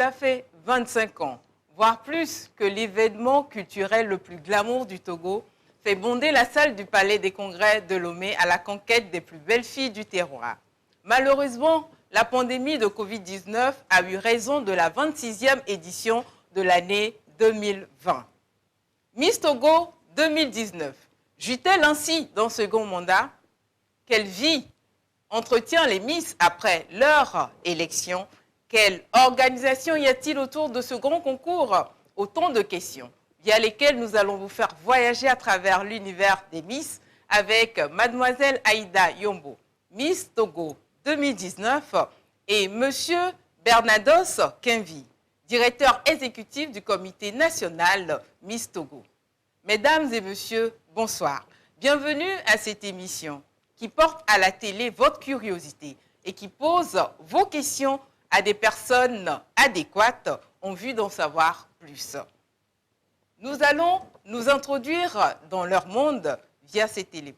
cela fait 25 ans, voire plus, que l'événement culturel le plus glamour du Togo fait bonder la salle du Palais des Congrès de Lomé à la conquête des plus belles filles du terroir. Malheureusement, la pandémie de Covid-19 a eu raison de la 26e édition de l'année 2020. Miss Togo 2019, joue-t-elle ainsi dans ce second mandat? Quelle vie entretient les Miss après leur élection? Quelle organisation y a-t-il autour de ce grand concours? Autant de questions via lesquelles nous allons vous faire voyager à travers l'univers des Miss avec Mademoiselle Aïda Yombo, Miss Togo 2019, et Monsieur Bernados Kenvi, directeur exécutif du comité national Miss Togo. Mesdames et messieurs, bonsoir. Bienvenue à cette émission qui porte à la télé votre curiosité et qui pose vos questions à des personnes adéquates en vue d'en savoir plus. Nous allons nous introduire dans leur monde via cet élément.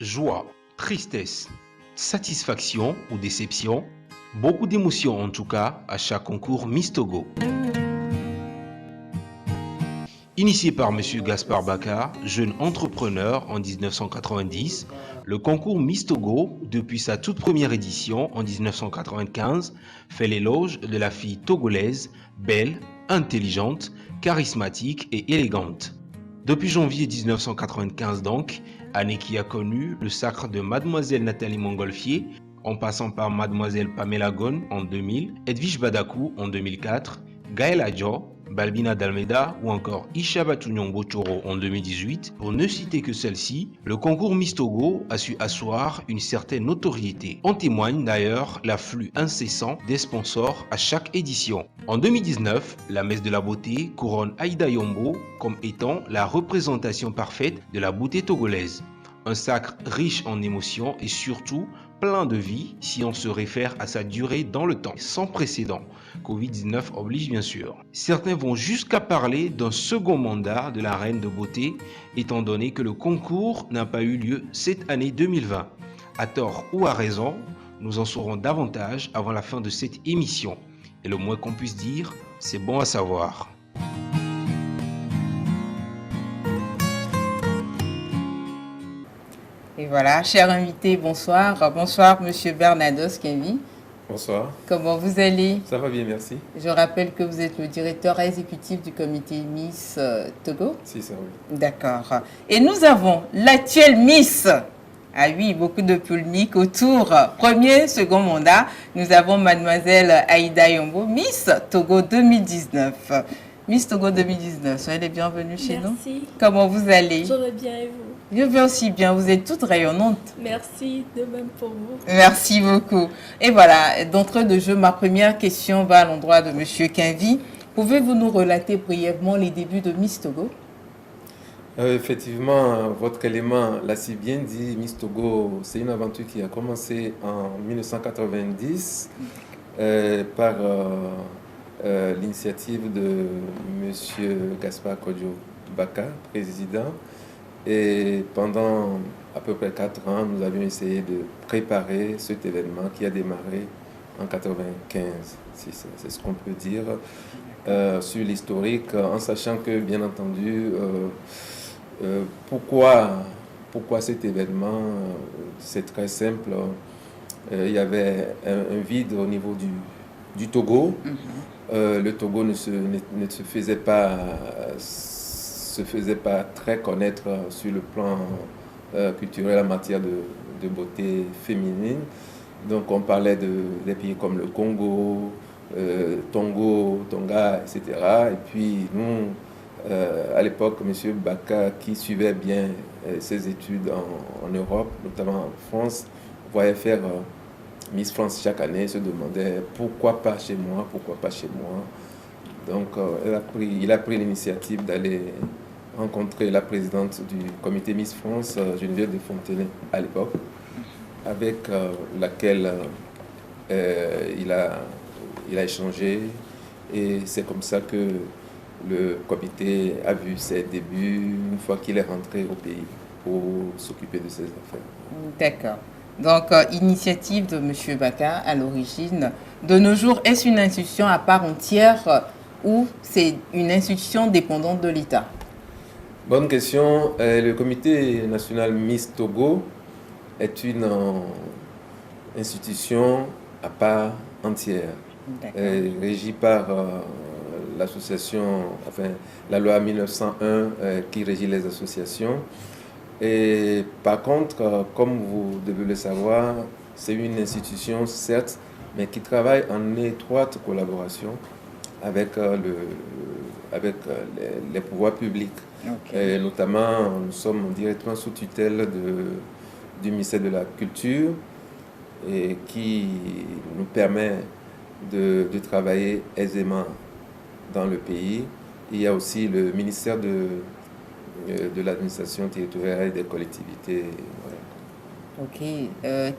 Joie, tristesse, satisfaction ou déception, beaucoup d'émotions en tout cas à chaque concours Miss Togo. Initié par M. Gaspard Baka, jeune entrepreneur en 1990, le concours Miss Togo, depuis sa toute première édition en 1995, fait l'éloge de la fille togolaise, belle, intelligente, charismatique et élégante. Depuis janvier 1995 donc, année qui a connu le sacre de Mademoiselle Nathalie Montgolfier, en passant par Mademoiselle Pamela Gon en 2000, Edwige Badakou en 2004, Gaël Adjo, Balbina Dalmeda ou encore Isha Batounion Bochoro en 2018, pour ne citer que celle-ci, le concours Miss Togo a su asseoir une certaine notoriété. En témoigne d'ailleurs l'afflux incessant des sponsors à chaque édition. En 2019, la messe de la beauté couronne Aïda Yombo comme étant la représentation parfaite de la beauté togolaise. Un sacre riche en émotions et surtout plein de vie si on se réfère à sa durée dans le temps, sans précédent. Covid-19 oblige bien sûr. Certains vont jusqu'à parler d'un second mandat de la reine de beauté, étant donné que le concours n'a pas eu lieu cette année 2020. À tort ou à raison, nous en saurons davantage avant la fin de cette émission. Et le moins qu'on puisse dire, c'est bon à savoir. Et voilà, chers invités, bonsoir. Bonsoir, Monsieur Bernados Kenvi. Bonsoir. Comment vous allez? Ça va bien, merci. Je rappelle que vous êtes le directeur exécutif du comité Miss Togo. Si, ça oui. D'accord. Et nous avons l'actuelle Miss. Ah oui, beaucoup de polémiques autour. Premier, second mandat. Nous avons Mademoiselle Aïda Yombo, Miss Togo 2019. Miss Togo 2019, soyez les bienvenus chez nous. Merci. Comment vous allez? Je vais bien et vous? Je vais aussi bien, vous êtes toute rayonnante. Merci, de même pour vous. Merci beaucoup. Et voilà, d'entrée de jeu, ma première question va à l'endroit de Monsieur Kenvi. Pouvez-vous nous relater brièvement les débuts de Miss Togo? Effectivement, votre élément l'a si bien dit, Miss Togo, c'est une aventure qui a commencé en 1990 par l'initiative de Monsieur Gaspard Kodjo Baka, président. Et pendant à peu près 4 ans, nous avions essayé de préparer cet événement qui a démarré en 1995, c'est ce qu'on peut dire, sur l'historique, en sachant que, bien entendu, pourquoi cet événement, c'est très simple. Il y avait un vide au niveau du Togo. Le Togo ne se faisait pas très connaître sur le plan culturel en matière de beauté féminine. Donc on parlait des pays comme le Congo, Tongo, Tonga, etc. Et puis nous, à l'époque, M. Baka, qui suivait bien ses études en Europe, notamment en France, voyait faire Miss France chaque année, se demandait pourquoi pas chez moi, pourquoi pas chez moi. Donc il a pris l'initiative d'aller rencontrer la présidente du comité Miss France, Geneviève de Fontenay, à l'époque, avec laquelle il a échangé. Et c'est comme ça que le comité a vu ses débuts une fois qu'il est rentré au pays pour s'occuper de ses affaires. D'accord. Donc, initiative de M. Baka à l'origine. De nos jours, est-ce une institution à part entière ou c'est une institution dépendante de l'État? Bonne question. Le comité national Miss Togo est une institution à part entière, régie par l'association, enfin la loi 1901 qui régit les associations. Et par contre, comme vous devez le savoir, c'est une institution certes, mais qui travaille en étroite collaboration avec, les pouvoirs publics. Et notamment, nous sommes directement sous tutelle du ministère de la Culture et qui nous permet de travailler aisément dans le pays. Il y a aussi le ministère de l'administration territoriale et des collectivités. Ok.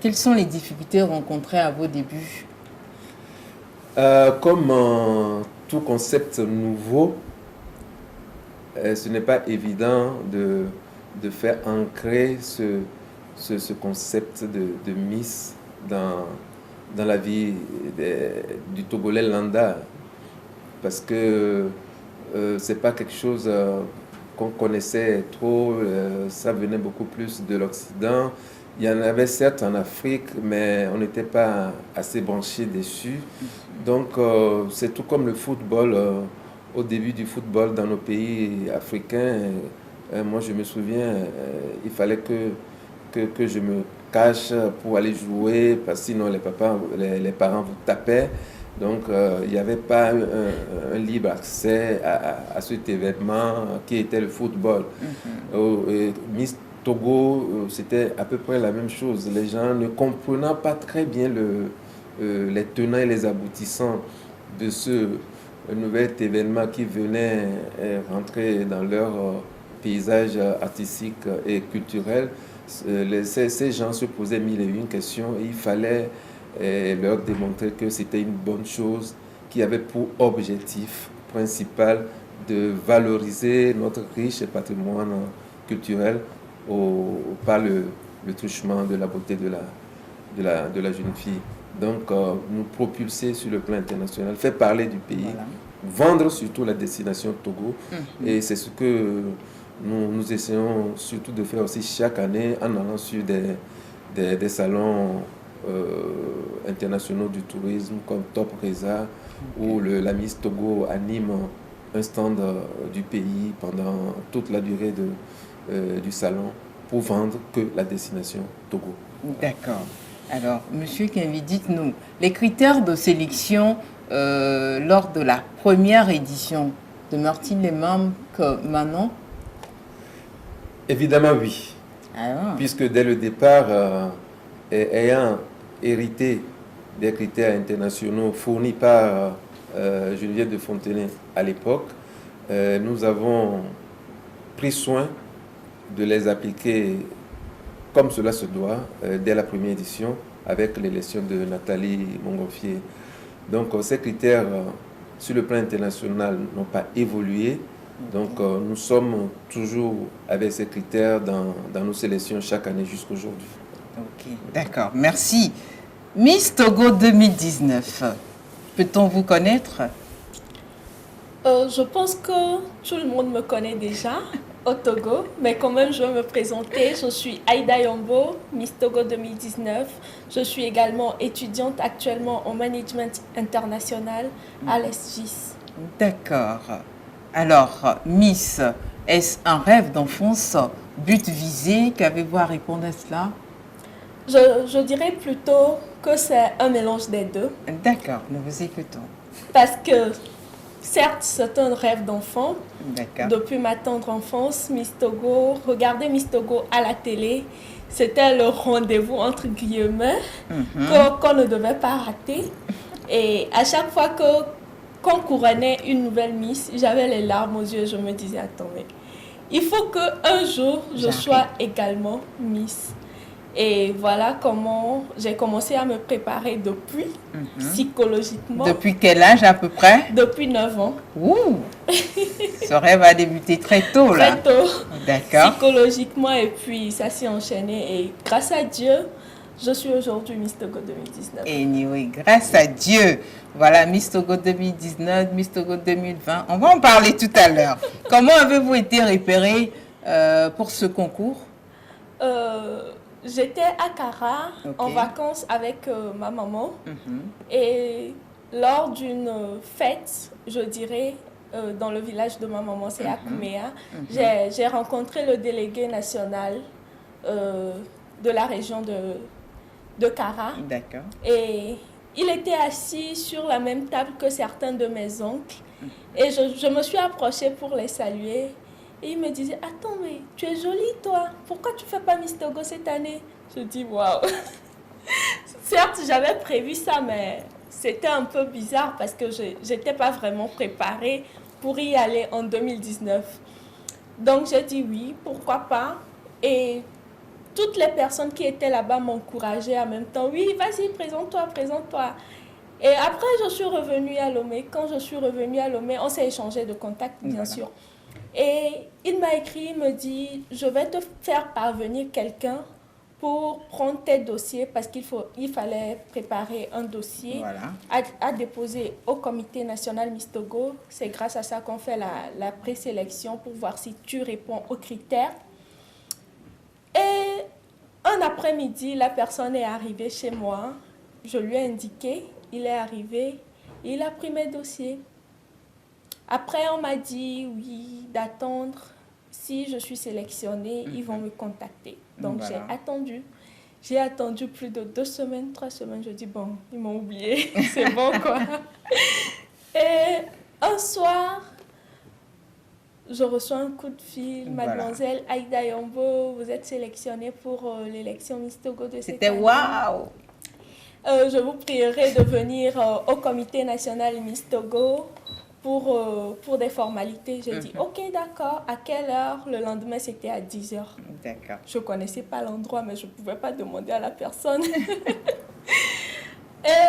Quelles sont les difficultés rencontrées à vos débuts? Comme tout concept nouveau, ce n'est pas évident de faire ancrer ce concept de Miss dans la vie du Togolais lambda, parce que c'est pas quelque chose qu'on connaissait trop, ça venait beaucoup plus de l'Occident. Il y en avait certes en Afrique, mais on n'était pas assez branché dessus. Donc c'est tout comme le football. Au début du football dans nos pays africains, moi je me souviens, il fallait que je me cache pour aller jouer, parce que sinon les parents vous tapaient. Donc il n'y avait pas un libre accès à cet événement qui était le football. Miss Togo, c'était à peu près la même chose. Les gens ne comprenant pas très bien les tenants et les aboutissants de ce nouvel événement qui venait rentrer dans leur paysage artistique et culturel, ces gens se posaient mille et une questions et il fallait leur démontrer que c'était une bonne chose qui avait pour objectif principal de valoriser notre riche patrimoine culturel par le truchement de la beauté de la jeune fille. Donc, nous propulser sur le plan international, faire parler du pays, vendre surtout la destination Togo. Et c'est ce que nous essayons surtout de faire aussi chaque année en allant sur des salons internationaux du tourisme comme Top Reza, où la Miss Togo anime un stand du pays pendant toute la durée du salon pour vendre que la destination Togo. D'accord. Alors, Monsieur Kenvi, dites-nous, les critères de sélection lors de la première édition demeurent-ils les mêmes que maintenant? Évidemment, oui. Alors. Puisque dès le départ, ayant hérité des critères internationaux fournis par Geneviève de Fontenay à l'époque, nous avons pris soin de les appliquer comme cela se doit dès la première édition avec l'élection de Nathalie Montgolfier. Donc ces critères sur le plan international n'ont pas évolué. Donc nous sommes toujours avec ces critères dans nos sélections chaque année jusqu'à aujourd'hui. Ok, d'accord, merci. Miss Togo 2019, peut-on vous connaître? Je pense que tout le monde me connaît déjà au Togo, mais quand même je vais me présenter. Je suis Aïda Yombo, Miss Togo 2019. Je suis également étudiante actuellement en management international à l'ESGIS. D'accord. Alors, Miss, est-ce un rêve d'enfance, but visé? Qu'avez-vous à répondre à cela? Je dirais plutôt que c'est un mélange des deux. D'accord, nous vous écoutons. Parce que, certes, c'est un rêve d'enfant. D'accord. Depuis ma tendre enfance, Miss Togo, regarder Miss Togo à la télé, c'était le rendez-vous entre guillemets qu'on ne devait pas rater. Et à chaque fois qu'on couronnait une nouvelle Miss, j'avais les larmes aux yeux. Je me disais, attends, mais il faut qu'un jour, je sois également Miss. Et voilà comment j'ai commencé à me préparer depuis, psychologiquement. Depuis quel âge à peu près? Depuis 9 ans. Ouh. Ce rêve a débuté très tôt, là. Très tôt. D'accord. Psychologiquement, et puis ça s'est enchaîné. Et grâce à Dieu, je suis aujourd'hui Miss Togo 2019. Et oui, grâce à Dieu. Voilà, Miss Togo 2019, Miss Togo 2020. On va en parler tout à l'heure. Comment avez-vous été repérée pour ce concours? J'étais à Kara en vacances avec ma maman. Et lors d'une fête, je dirais, dans le village de ma maman, c'est à Kouméa, j'ai rencontré le délégué national de la région de Kara. D'accord. Et il était assis sur la même table que certains de mes oncles. Et je me suis approchée pour les saluer. Et il me disait, attends, mais tu es jolie, toi. Pourquoi tu ne fais pas Miss Togo cette année? Je dis, waouh. Certes, j'avais prévu ça, mais c'était un peu bizarre parce que je n'étais pas vraiment préparée pour y aller en 2019. Donc, j'ai dit oui, pourquoi pas. Et toutes les personnes qui étaient là-bas m'encourageaient en même temps. Oui, vas-y, présente-toi, présente-toi. Et après, je suis revenue à Lomé. Quand je suis revenue à Lomé, on s'est échangé de contacts, bien sûr. Et il m'a écrit, il me dit, je vais te faire parvenir quelqu'un pour prendre tes dossiers parce il fallait préparer un dossier à déposer au comité national Miss Togo. C'est grâce à ça qu'on fait la présélection pour voir si tu réponds aux critères. Et un après-midi, la personne est arrivée chez moi. Je lui ai indiqué, il est arrivé, il a pris mes dossiers. Après, on m'a dit, oui, d'attendre. Si je suis sélectionnée, ils vont me contacter. Donc, j'ai attendu. J'ai attendu plus de 2 semaines, 3 semaines. Je dis, bon, ils m'ont oublié. C'est bon, quoi. Et un soir, je reçois un coup de fil. Mademoiselle Aïda Yombo, vous êtes sélectionnée pour l'élection Miss Togo de cette année. C'était waouh! Je vous prierai de venir au comité national Miss Togo pour des formalités. J'ai dit, ok, d'accord. À quelle heure? Le lendemain, c'était à 10h. D'accord. Je ne connaissais pas l'endroit, mais je ne pouvais pas demander à la personne. Et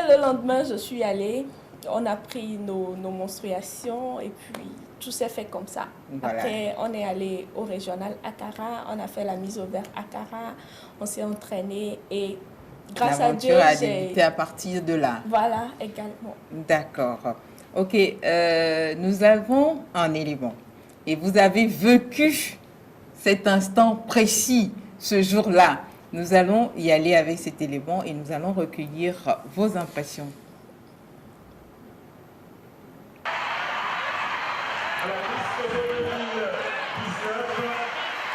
le lendemain, je suis allée. On a pris nos menstruations et puis tout s'est fait comme ça. Voilà. Après, on est allé au régional Akara. On a fait la mise au vert Akara. On s'est entraîné et grâce à Dieu, l'aventure a débuté à partir de là. Voilà, également. D'accord. Ok, nous avons un élément et vous avez vécu cet instant précis, ce jour-là. Nous allons y aller avec cet élément et nous allons recueillir vos impressions. Alors, Miss 2019,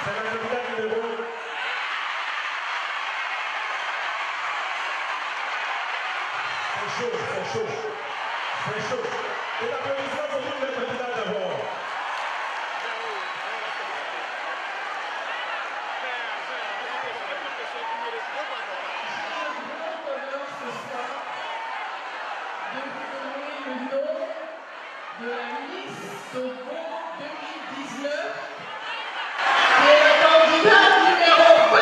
c'est la candidate numéro... C'est chaud, c'est chaud. C'est chaud. Et l'applaudissement pour tous les candidats d'abord. De la Miss Togo 2019 qui est le candidat numéro 20.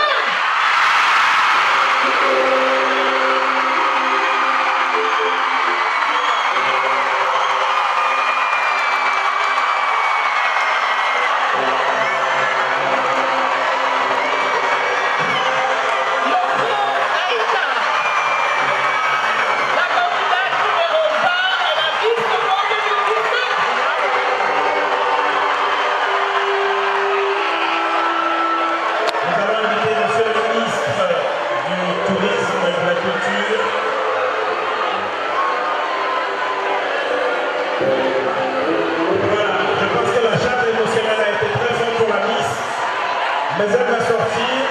Mais elle va sortir,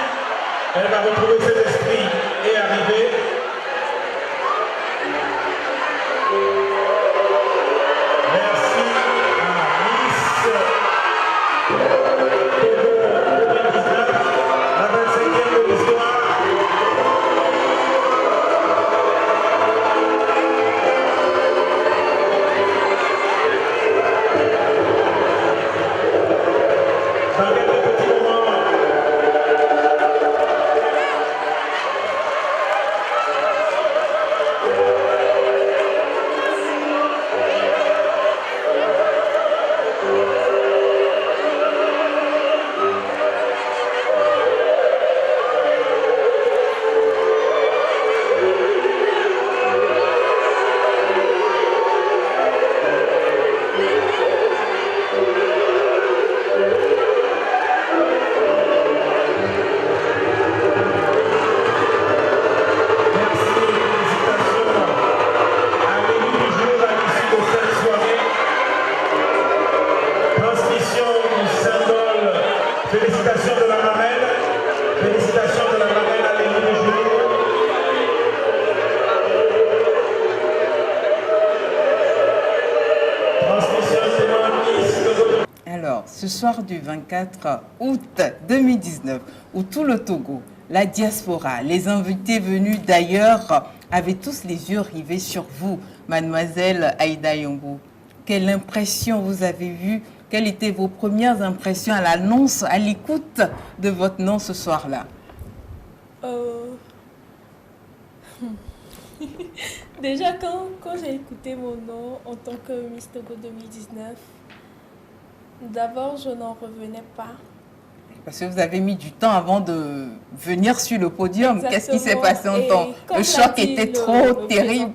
elle va retrouver ses esprits et arriver. Merci à Miss Togo 2019, la 25e de l'histoire. Dans quelques petits moments, Alors, ce soir du 24 août 2019, où tout le Togo, la diaspora, les invités venus d'ailleurs avaient tous les yeux rivés sur vous, mademoiselle Aïda Yongo. Quelle impression vous avez eue? Quelles étaient vos premières impressions à l'annonce, à l'écoute de votre nom ce soir-là? Déjà, quand j'ai écouté mon nom en tant que Miss Togo 2019, d'abord, je n'en revenais pas. Parce que vous avez mis du temps avant de venir sur le podium. Qu'est-ce qui s'est passé en temps? Le choc était trop terrible.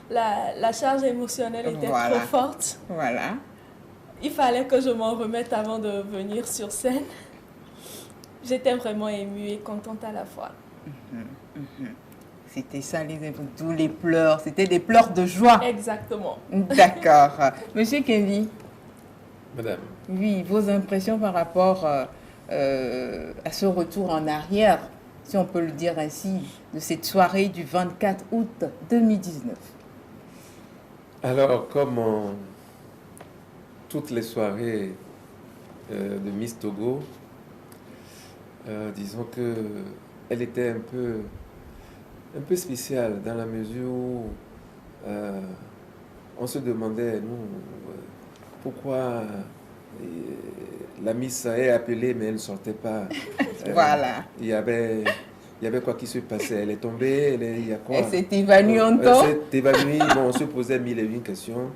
La charge émotionnelle était trop forte. Voilà. Il fallait que je m'en remette avant de venir sur scène. J'étais vraiment émue et contente à la fois. C'était ça, tous les pleurs. C'était des pleurs de joie. Exactement. D'accord. Monsieur Kenvi. Madame. Oui, vos impressions par rapport à ce retour en arrière, si on peut le dire ainsi, de cette soirée du 24 août 2019. Alors, comme toutes les soirées de Miss Togo, disons qu'elle était un peu spéciale dans la mesure où on se demandait, nous, pourquoi la Miss est appelée mais elle ne sortait pas. Voilà. Il y avait quoi qui se passait? Elle est tombée, il y a quoi? Elle s'est évanouie en temps. Elle s'est évanouie, bon, on se posait mille et une questions.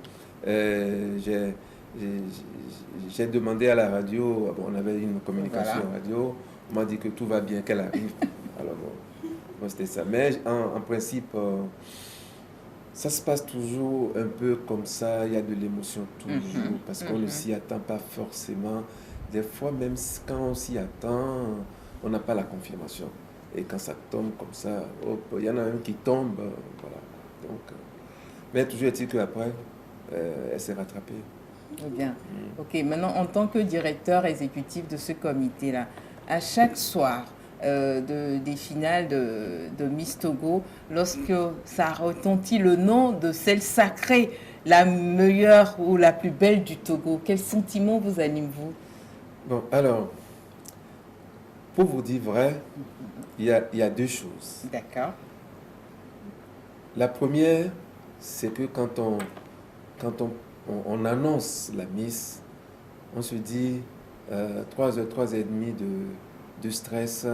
J'ai demandé à la radio, bon, on avait une communication radio, on m'a dit que tout va bien, qu'elle arrive. Alors bon, c'était ça. Mais en principe, ça se passe toujours un peu comme ça, il y a de l'émotion toujours, parce qu'on ne s'y attend pas forcément. Des fois, même quand on s'y attend, on n'a pas la confirmation. Et quand ça tombe comme ça, hop, il y en a un qui tombe, voilà. Donc, mais toujours est-il qu'après, elle s'est rattrapée. Bien. Ok, maintenant, en tant que directeur exécutif de ce comité-là, à chaque soir, des finales de Miss Togo, lorsque ça retentit le nom de celle sacrée, la meilleure ou la plus belle du Togo, quel sentiment vous anime-vous? Bon, alors, pour vous dire vrai, il y a deux choses. D'accord. La première, c'est que quand on annonce la Miss, on se dit 3 heures, 3 heures et demie de stress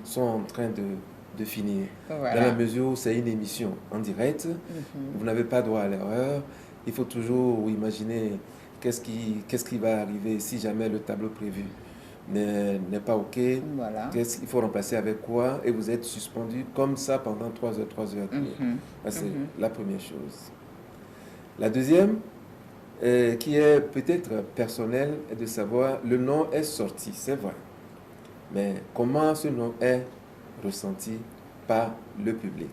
sont en train de finir. Voilà. Dans la mesure où c'est une émission en direct, vous n'avez pas droit à l'erreur. Il faut toujours imaginer qu'est-ce qui va arriver si jamais le tableau prévu n'est pas OK. Voilà. Qu'est-ce qu'il faut remplacer avec quoi? Et vous êtes suspendu comme ça pendant 3 heures, 3 heures et demie. C'est la première chose. La deuxième, qui est peut-être personnelle, est de savoir, le nom est sorti, c'est vrai. Mais comment ce nom est ressenti par le public?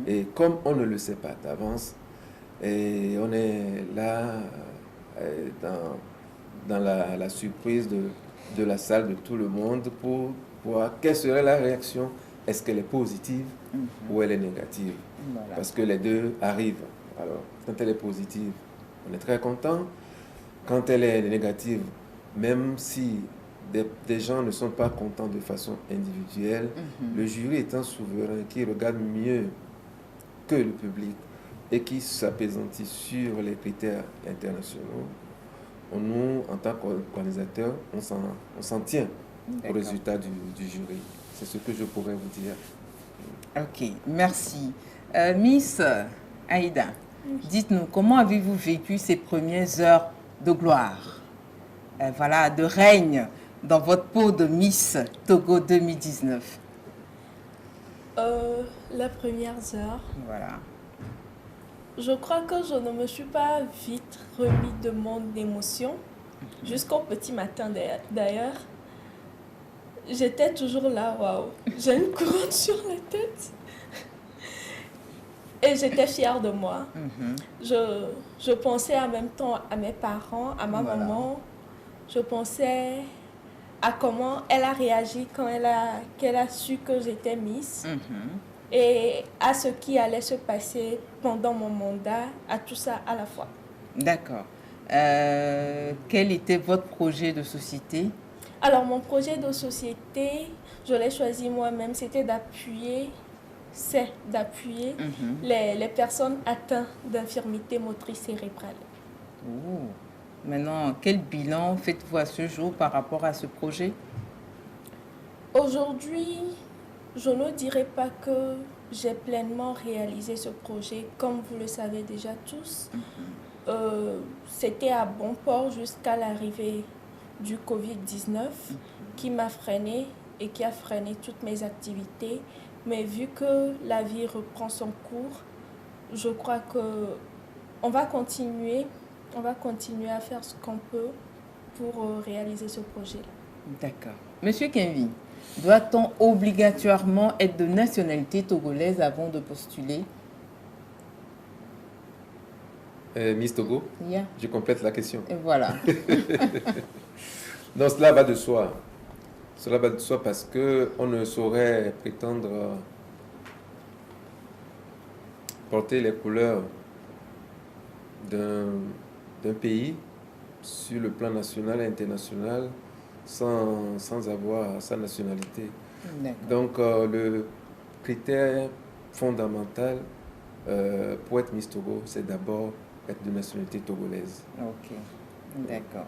Et comme on ne le sait pas d'avance, et on est là dans la surprise de la salle, de tout le monde, pour voir quelle serait la réaction. Est-ce qu'elle est positive ou elle est négative? Voilà. Parce que les deux arrivent. Alors, quand elle est positive, on est très content. Quand elle est négative, même si des gens ne sont pas contents de façon individuelle, le jury étant souverain, qui regarde mieux que le public et qui s'apaisantit sur les critères internationaux, nous, en tant qu'organisateurs, on s'en tient au résultat du jury. C'est ce que je pourrais vous dire. Ok, merci. Miss Aïda, dites-nous, comment avez-vous vécu ces premières heures de gloire, de règne dans votre peau de Miss Togo 2019? Les premières heures. Voilà. Je crois que je ne me suis pas vite remis de mon émotion. Jusqu'au petit matin d'ailleurs. J'étais toujours là, waouh. J'ai une couronne sur la tête. Et j'étais fière de moi. Je pensais en même temps à mes parents, à ma maman. Je pensais à comment elle a réagi quand qu'elle a su que j'étais Miss. Et à ce qui allait se passer pendant mon mandat, à tout ça à la fois. D'accord. Quel était votre projet de société? Alors, mon projet de société, je l'ai choisi moi-même, c'était d'appuyer les personnes atteintes d'infirmité motrice cérébrale. Oh. Maintenant, quel bilan faites-vous à ce jour par rapport à ce projet? Aujourd'hui, je ne dirais pas que j'ai pleinement réalisé ce projet. Comme vous le savez déjà tous, c'était à bon port jusqu'à l'arrivée du Covid-19 qui m'a freinée et qui a freiné toutes mes activités. Mais vu que la vie reprend son cours, je crois qu'on va continuer à faire ce qu'on peut pour réaliser ce projet-là. D'accord. Monsieur Kenvi, doit-on obligatoirement être de nationalité togolaise avant de postuler? Miss Togo, Yeah. je complète la question. Et voilà. Non, cela va de soi. Cela va de soi parce qu'on ne saurait prétendre porter les couleurs d'un pays sur le plan national et international sans avoir sa nationalité. Donc, le critère fondamental pour être Miss Togo, c'est d'abord être de nationalité togolaise. Ok, d'accord.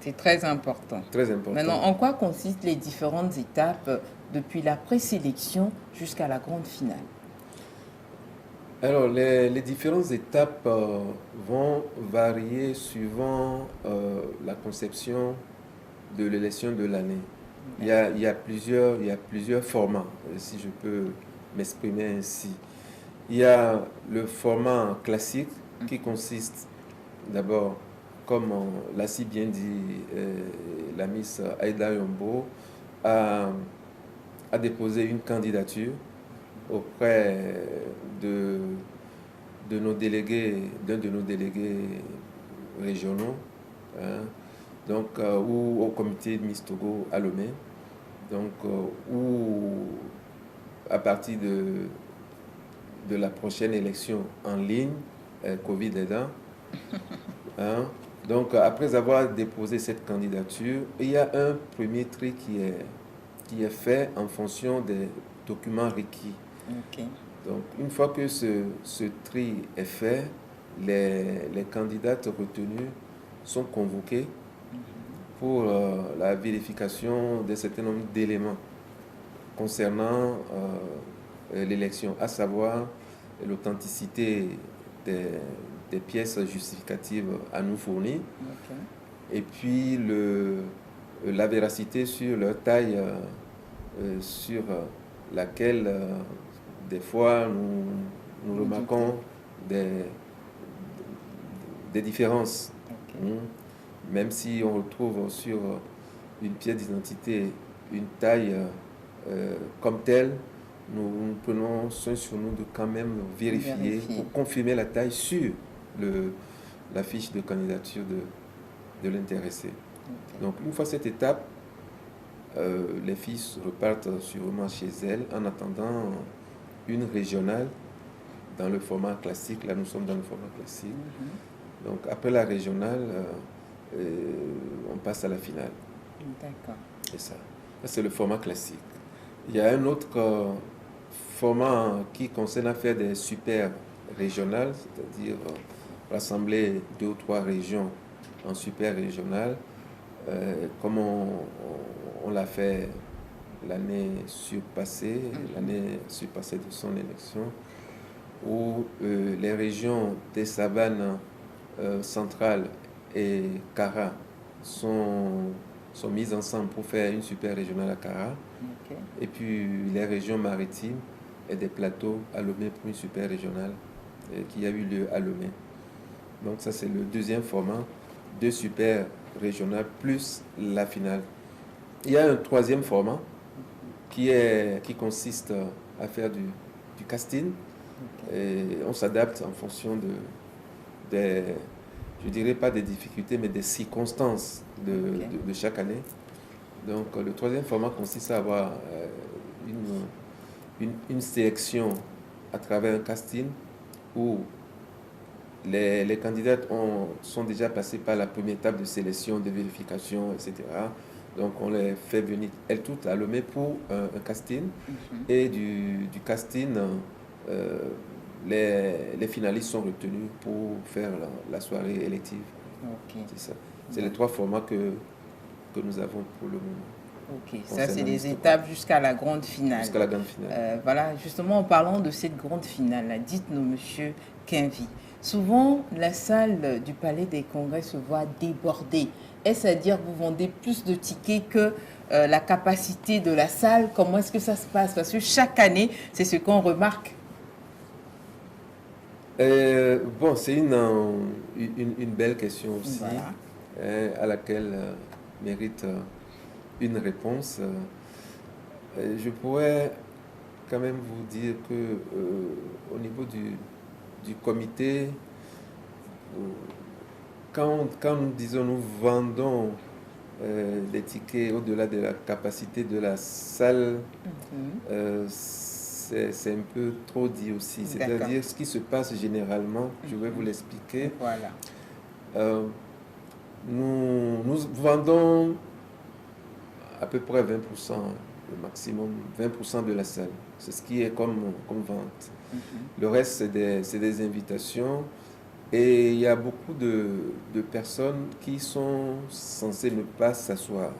C'est très important. Très important. Maintenant, en quoi consistent les différentes étapes depuis la présélection jusqu'à la grande finale? Alors, les différentes étapes vont varier suivant la conception de l'élection de l'année. Il y a plusieurs formats, si je peux m'exprimer ainsi. Il y a le format classique qui consiste d'abord, comme l'a si bien dit la Miss Aïda Yombo, à déposer une candidature auprès de nos délégués, d'un de nos délégués régionaux, hein, donc, ou au comité de Miss Togo à Lomé, donc, ou à partir de la prochaine élection en ligne, Covid aidant, hein, donc après avoir déposé cette candidature, il y a un premier tri qui est fait en fonction des documents requis. Okay. Donc, une fois que ce tri est fait, les candidates retenues sont convoquées pour la vérification d'un certain nombre d'éléments concernant l'élection, à savoir l'authenticité des pièces justificatives à nous fournir, et puis la véracité sur leur taille, sur laquelle des fois nous remarquons des différences. Même si on retrouve sur une pièce d'identité une taille comme telle, nous prenons soin sur nous de quand même vérifier pour confirmer la taille sur la fiche de candidature de l'intéressé. Donc une fois cette étape, les filles repartent sûrement chez elles en attendant une régionale dans le format classique. Là, nous sommes dans le format classique. Donc après la régionale, on passe à la finale. D'accord. C'est ça. Ça, c'est le format classique. Il y a un autre format qui concerne à faire des super régionales, c'est-à-dire rassembler 2 ou 3 régions en super régional, comme on l'a fait l'année surpassée de son élection, où les régions des savanes centrales et Kara sont mises ensemble pour faire une super régionale à Kara. Okay. Et puis les régions maritimes et des plateaux à Lomé pour une super régionale qui a eu lieu à Lomé. Donc ça, c'est le deuxième format, 2 super régionales plus la finale. Il y a un troisième format qui consiste à faire du casting. Okay. Et on s'adapte en fonction je dirais pas des difficultés, mais des circonstances de chaque année. Donc le troisième format consiste à avoir une sélection à travers un casting où les candidats sont déjà passés par la première étape de sélection, de vérification, etc. Donc on les fait venir, elles toutes à Lomé pour un casting. Et du casting, les finalistes sont retenus pour faire la soirée élective. C'est ça. C'est les 3 formats que nous avons pour le moment. Ok, ça c'est des étapes jusqu'à la grande finale. Jusqu'à la grande finale. Voilà, justement en parlant de cette grande finale, dites-nous, monsieur Kenvi, souvent la salle du Palais des Congrès se voit débordée. Est-ce à dire que vous vendez plus de tickets que la capacité de la salle? Comment est-ce que ça se passe? Parce que chaque année, c'est ce qu'on remarque. Bon, c'est une belle question aussi, voilà. À laquelle mérite une réponse. Je pourrais quand même vous dire que au niveau du comité, quand nous vendons des tickets au-delà de la capacité de la salle, c'est un peu trop dit aussi. C'est-à-dire ce qui se passe généralement, je vais vous l'expliquer. Voilà. Nous vendons à peu près 20%, le maximum, 20% de la salle. C'est ce qui est comme vente. Le reste, c'est des invitations. Et il y a beaucoup de personnes qui sont censées ne pas s'asseoir.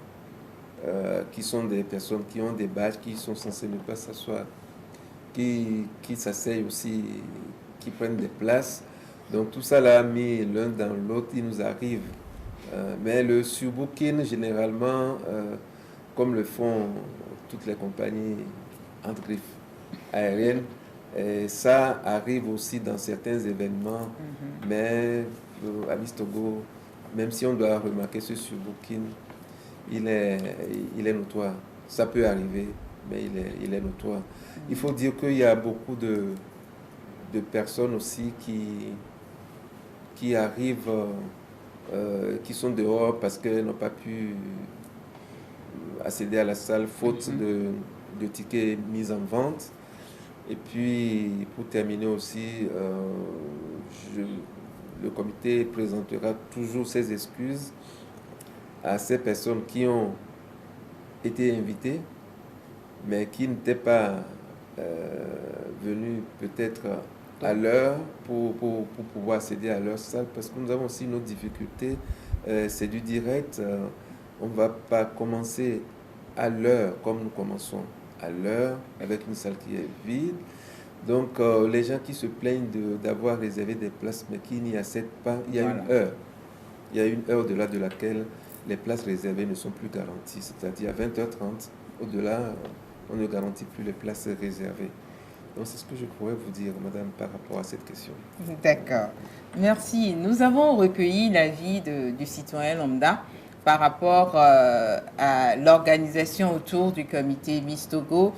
Qui sont des personnes qui ont des badges, qui sont censées ne pas s'asseoir. Qui s'asseyent aussi, qui prennent des places. Donc tout ça l'a mis l'un dans l'autre, il nous arrive. Mais le surbooking, généralement, comme le font toutes les compagnies entre griffes aériennes, ça arrive aussi dans certains événements. Mais à Mistogo, même si on doit remarquer ce surbooking, il est notoire. Ça peut arriver, mais il est notoire. Il faut dire qu'il y a beaucoup de personnes aussi qui arrivent, qui sont dehors parce qu'elles n'ont pas pu accéder à la salle faute de tickets mis en vente. Et puis, pour terminer aussi, le comité présentera toujours ses excuses à ces personnes qui ont été invitées, mais qui n'étaient pas venues peut-être à l'heure pour pouvoir accéder à leur salle, parce que nous avons aussi nos difficultés. C'est du direct. On ne va pas commencer à l'heure comme nous commençons à l'heure avec une salle qui est vide. Donc les gens qui se plaignent d'avoir réservé des places mais qui n'y accèdent pas, il y a une heure. Il y a une heure au-delà de laquelle les places réservées ne sont plus garanties. C'est-à-dire à 20h30, au-delà, on ne garantit plus les places réservées. Donc c'est ce que je pourrais vous dire, madame, par rapport à cette question. D'accord. Merci. Nous avons recueilli l'avis du citoyen lambda par rapport à l'organisation autour du comité Mistogo.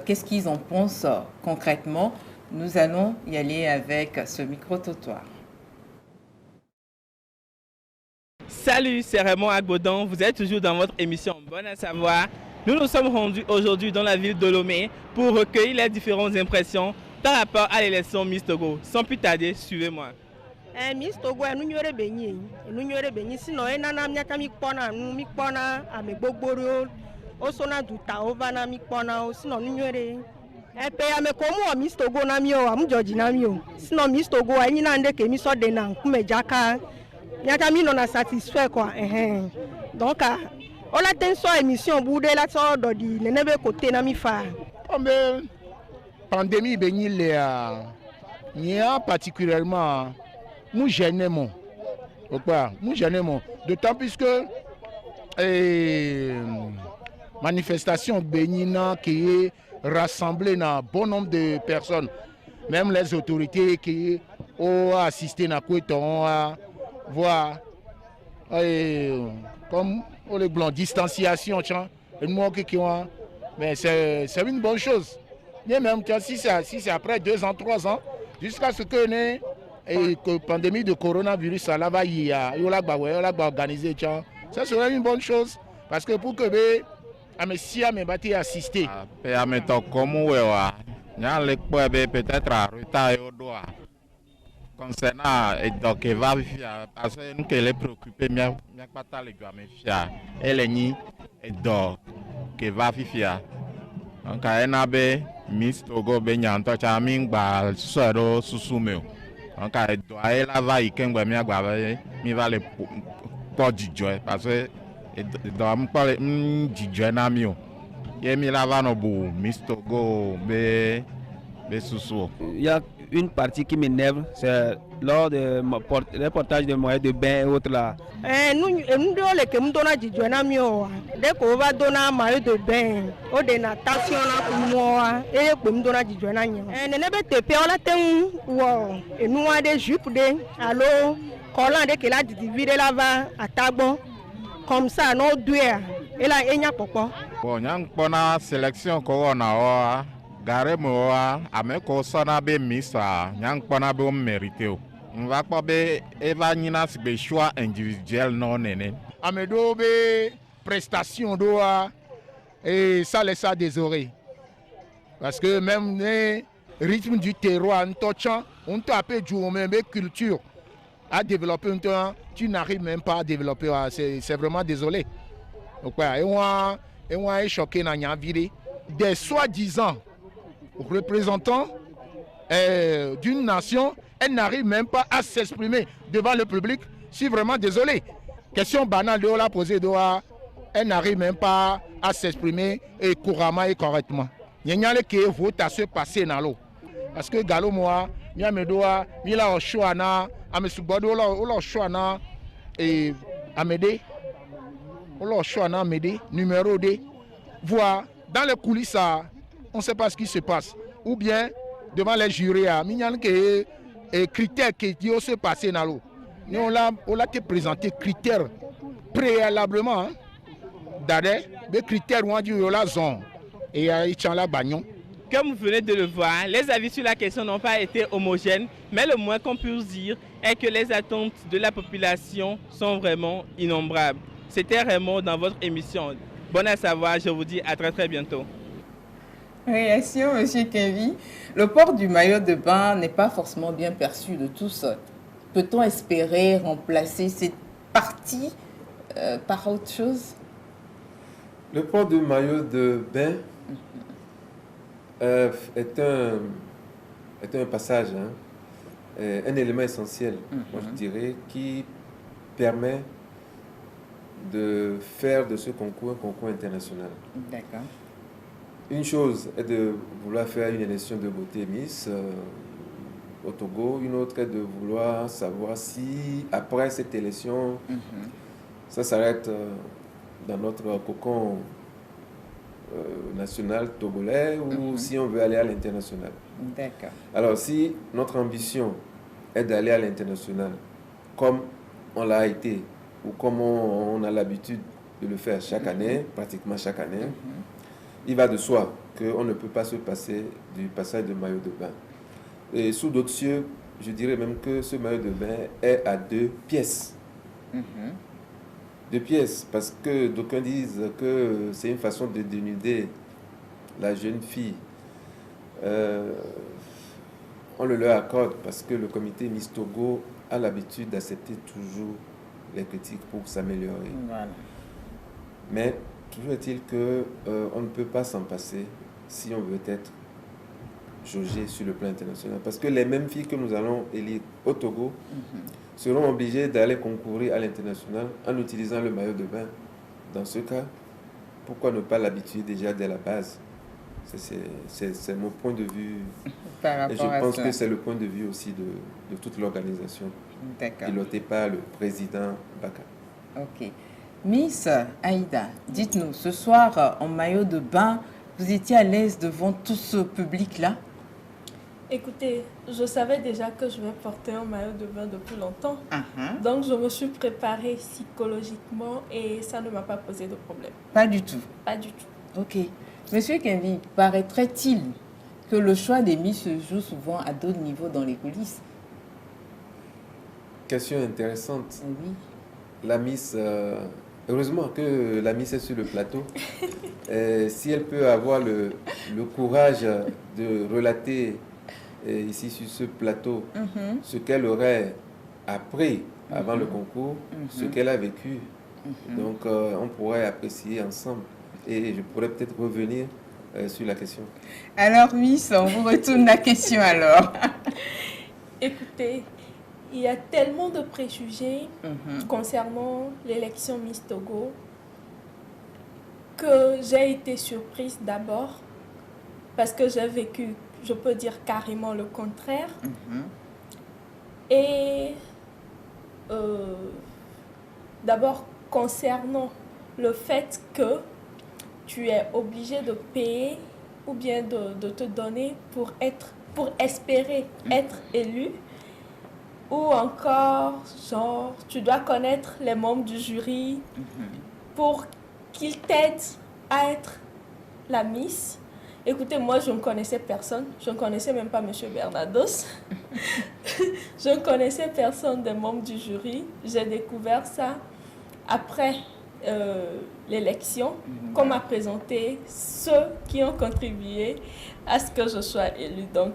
Qu'est-ce qu'ils en pensent concrètement? Nous allons y aller avec ce micro-trottoir. Salut, c'est Raymond Agbodon. Vous êtes toujours dans votre émission Bonne à savoir. Nous nous sommes rendus aujourd'hui dans la ville de Lomé pour recueillir les différentes impressions par rapport à l'élection Mistogo. Sans plus tarder, suivez-moi. Mistogo, nous sommes bénis. Nous sommes bénis. Sinon, nous sommes bénis. Osona duta ovana mikpona sinon nunyere epe ya mekomu Mistogo na mi o amjoji na mi o sinon Mistogo anyi na ndeke mi so de na kumejaka nyata mi no na satisfait quoi donc on a ten so émission boude la so do di nenebe côté na mi fa mais pandémie beni le nia particulièrement nous gênons pourquoi nous gênons d'autant plus que manifestation bénina qui est rassemblée dans un bon nombre de personnes. Même les autorités qui ont assisté à quoi voir comme les blancs, distanciation, mais c'est une bonne chose. Et même si c'est après 2 ans, 3 ans, jusqu'à ce que la pandémie de coronavirus ça va organiser, ça serait une bonne chose parce que pour que Amesia me bati assister. Peut-être à retard. Concernant donc Eva Fia, parce que nous qu'elle est préoccupée, mais pas tant les gars mais Fia, elle est ni donc Eva Fia. Donc elle n'a pas Miss Togo Benyanto Chaming ba soro susumeo. Donc elle doit elle va y qu'un gars mi va le pas du joie parce que dans me parler du joie na mio. Yemi la va no bu Miss Togo be susu. Il y a une partie qui m'énerve, c'est lors de reportage de moyens de bain et autres là. Nous les que nous donnons du joie mio. Dès qu'on va donner un maillot de bain, ou de natation là pour moi, et que nous donnons du joie mio. Ne pas te perdre la tête ou et nous avons des jupes de alors collant dès que là diviser là-bas à table comme ça nos deux et là il n'y a pas. Bon, nyang pona sélection corona wa gare mo wa ameko sona be misa nyang pona be mérité. On va pas be eva nyina se be choix individuel non nene. Amedo be prestation doa et ça laisse ça désolé. Parce que même le rythme du terroir, on t'a appelé du même culture à développer un temps, tu n'arrives même pas à développer. C'est vraiment désolé. Donc, et on est choqué dans la vie des soi-disant représentants d'une nation, elle n'arrive même pas à s'exprimer devant le public. Je suis vraiment désolé. Question banale de la poser, elle n'arrive même pas à s'exprimer couramment et correctement. Il y a qui vote à se passer dans l'eau. Parce que Galo moi, il y a mes doigts, il y a un choix à Amesubado, il y a un choix et Amédée. On choix à Amédée, numéro 2. Voir dans les coulisses, on ne sait pas ce qui se passe. Ou bien devant les jurés, il y a des critères qui doivent se passer dans l'eau. On l'a présenté critères préalablement. Des critères où on dit la zone. Et la bagnon. Comme vous venez de le voir, les avis sur la question n'ont pas été homogènes, mais le moins qu'on puisse dire est que les attentes de la population sont vraiment innombrables. C'était Raymond dans votre émission. Bon à savoir, je vous dis à très très bientôt. Réaction, M. Kevin. Le port du maillot de bain n'est pas forcément bien perçu de tous. Peut-on espérer remplacer cette partie par autre chose? Le port du maillot de bain est un passage, un élément essentiel, moi je dirais, qui permet de faire de ce concours un concours international. D'accord. Une chose est de vouloir faire une élection de beauté Miss au Togo, une autre est de vouloir savoir si après cette élection, ça s'arrête dans notre cocon national togolais ou si on veut aller à l'international. D'accord. Alors si notre ambition est d'aller à l'international comme on l'a été ou comme on a l'habitude de le faire chaque année, pratiquement chaque année, il va de soi qu'on ne peut pas se passer du passage de maillot de bain. Et sous d'autres cieux, je dirais même que ce maillot de bain est à 2 pièces. 2 pièces, parce que d'aucuns disent que c'est une façon de dénuder la jeune fille. On le leur accorde parce que le comité Miss Togo a l'habitude d'accepter toujours les critiques pour s'améliorer. Voilà. Mais toujours est-il qu'on ne peut pas s'en passer si on veut être jaugé sur le plan international. Parce que les mêmes filles que nous allons élire au Togo seront obligées d'aller concourir à l'international en utilisant le maillot de bain. Dans ce cas, pourquoi ne pas l'habituer déjà dès la base? C'est mon point de vue. Et je pense que c'est le point de vue aussi de toute l'organisation, pilotée par le président Baka. Ok. Miss Aïda, dites-nous, ce soir, en maillot de bain, vous étiez à l'aise devant tout ce public-là? Écoutez, je savais déjà que je vais porter un maillot de bain depuis longtemps. Donc, je me suis préparée psychologiquement et ça ne m'a pas posé de problème. Pas du tout? Pas du tout. Ok. Monsieur Kevin, paraîtrait-il que le choix des Miss se joue souvent à d'autres niveaux dans les coulisses? Question intéressante. Oui. La Miss... heureusement que la Miss est sur le plateau. Si elle peut avoir le courage de relater ici sur ce plateau, ce qu'elle aurait appris avant le concours, ce qu'elle a vécu. Donc, on pourrait apprécier ensemble. Et je pourrais peut-être revenir sur la question. Alors, Miss, on vous retourne la question alors. Écoutez, il y a tellement de préjugés concernant l'élection Miss Togo que j'ai été surprise d'abord parce que j'ai vécu, je peux dire carrément le contraire. Et d'abord, concernant le fait que tu es obligé de payer ou bien de te donner pour espérer être élu, ou encore, genre, tu dois connaître les membres du jury pour qu'ils t'aident à être la Miss. Écoutez, moi, je ne connaissais personne. Je ne connaissais même pas M. Bernados. Je ne connaissais personne des membres du jury. J'ai découvert ça après l'élection, qu'on m'a présenté ceux qui ont contribué à ce que je sois élue. Donc,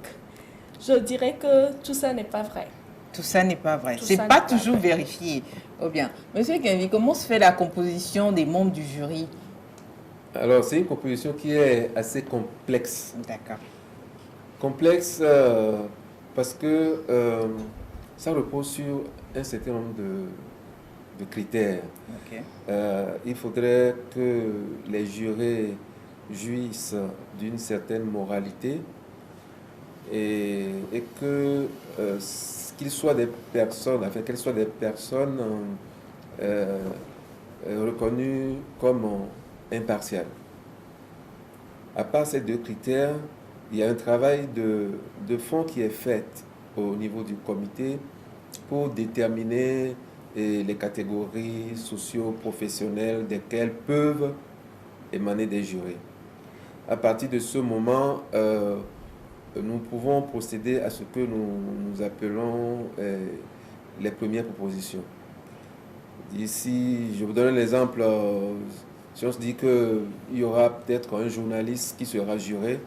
je dirais que tout ça n'est pas vrai. Tout ça n'est pas vrai. C'est pas toujours vérifié. Oh bien. Monsieur Kenvi, comment se fait la composition des membres du jury? Alors, c'est une composition qui est assez complexe. D'accord. Complexe parce que ça repose sur un certain nombre de critères. Okay. Il faudrait que les jurés jouissent d'une certaine moralité et que qu'ils soient des personnes, enfin qu'elles soient des personnes reconnues comme impartiales. À part ces deux critères, il y a un travail de fond qui est fait au niveau du comité pour déterminer les catégories socio-professionnelles desquelles peuvent émaner des jurés. À partir de ce moment, nous pouvons procéder à ce que nous appelons les premières propositions. Ici, je vous donne un exemple. Si on se dit qu'il y aura peut-être un journaliste qui sera juré,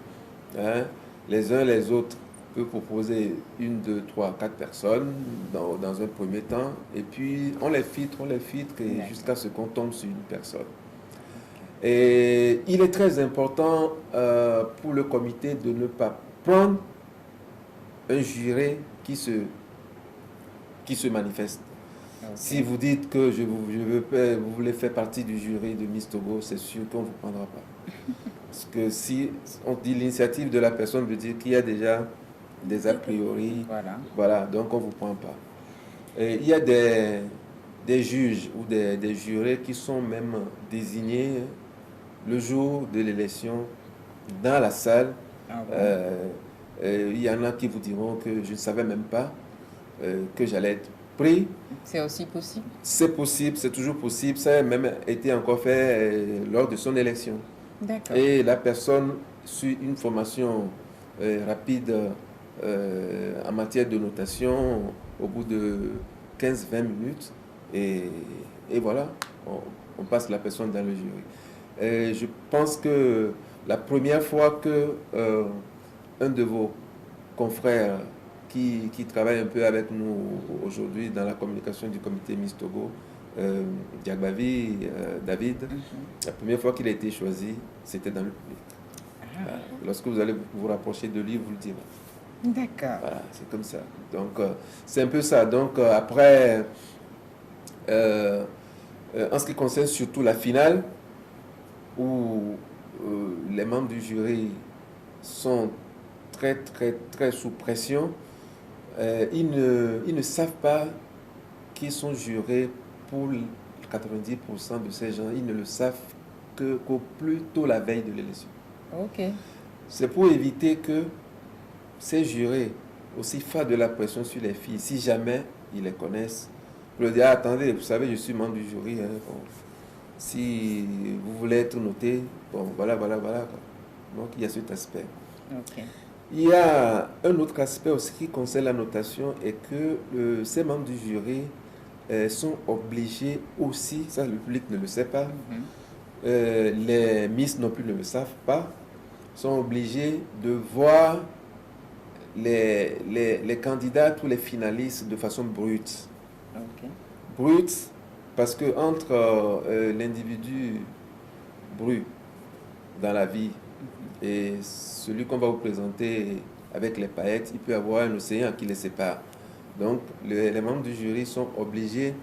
hein, les uns les autres peuvent proposer 1, 2, 3, 4 personnes dans un premier temps, et puis on les filtre jusqu'à ce qu'on tombe sur une personne. Et il est très important pour le comité de ne pas prendre un juré qui se manifeste. Okay. Si vous dites que vous voulez faire partie du jury de Miss Togo, c'est sûr qu'on ne vous prendra pas. Parce que si on dit l'initiative de la personne veut dire qu'il y a déjà des a priori, voilà, donc on ne vous prend pas. Et il y a des juges ou des jurés qui sont même désignés le jour de l'élection dans la salle. Il y en a qui vous diront que je ne savais même pas que j'allais être pris. C'est aussi possible? C'est possible, c'est toujours possible. Ça a même été encore fait lors de son élection. D'accord. Et la personne suit une formation rapide en matière de notation au bout de 15-20 minutes. Et voilà, on passe la personne dans le jury. Et je pense que la première fois que un de vos confrères qui travaille un peu avec nous aujourd'hui dans la communication du comité Miss Togo, Diagbavi, David, la première fois qu'il a été choisi, c'était dans le public. Lorsque vous allez vous rapprocher de lui, vous le direz. D'accord. Voilà, c'est comme ça. Donc, c'est un peu ça. Donc, après, en ce qui concerne surtout la finale, où les membres du jury sont très, très, très sous pression, ils ne savent pas qu'ils sont jurés pour 90% de ces gens. Ils ne le savent qu'au plus tôt la veille de l'élection. Ok. C'est pour éviter que ces jurés aussi fassent de la pression sur les filles, si jamais ils les connaissent, pour leur dire, attendez, vous savez, je suis membre du jury, hein, bon, si vous voulez être noté, bon, voilà. Donc, il y a cet aspect. Okay. Il y a un autre aspect aussi qui concerne la notation et que ces membres du jury sont obligés aussi, ça le public ne le sait pas, les Miss non plus ne le savent pas, sont obligés de voir les candidats, tous les finalistes de façon brute. Ok. Brute, parce que entre l'individu brut dans la vie et celui qu'on va vous présenter avec les paillettes, il peut y avoir un océan qui les sépare. Donc, les membres du jury sont obligés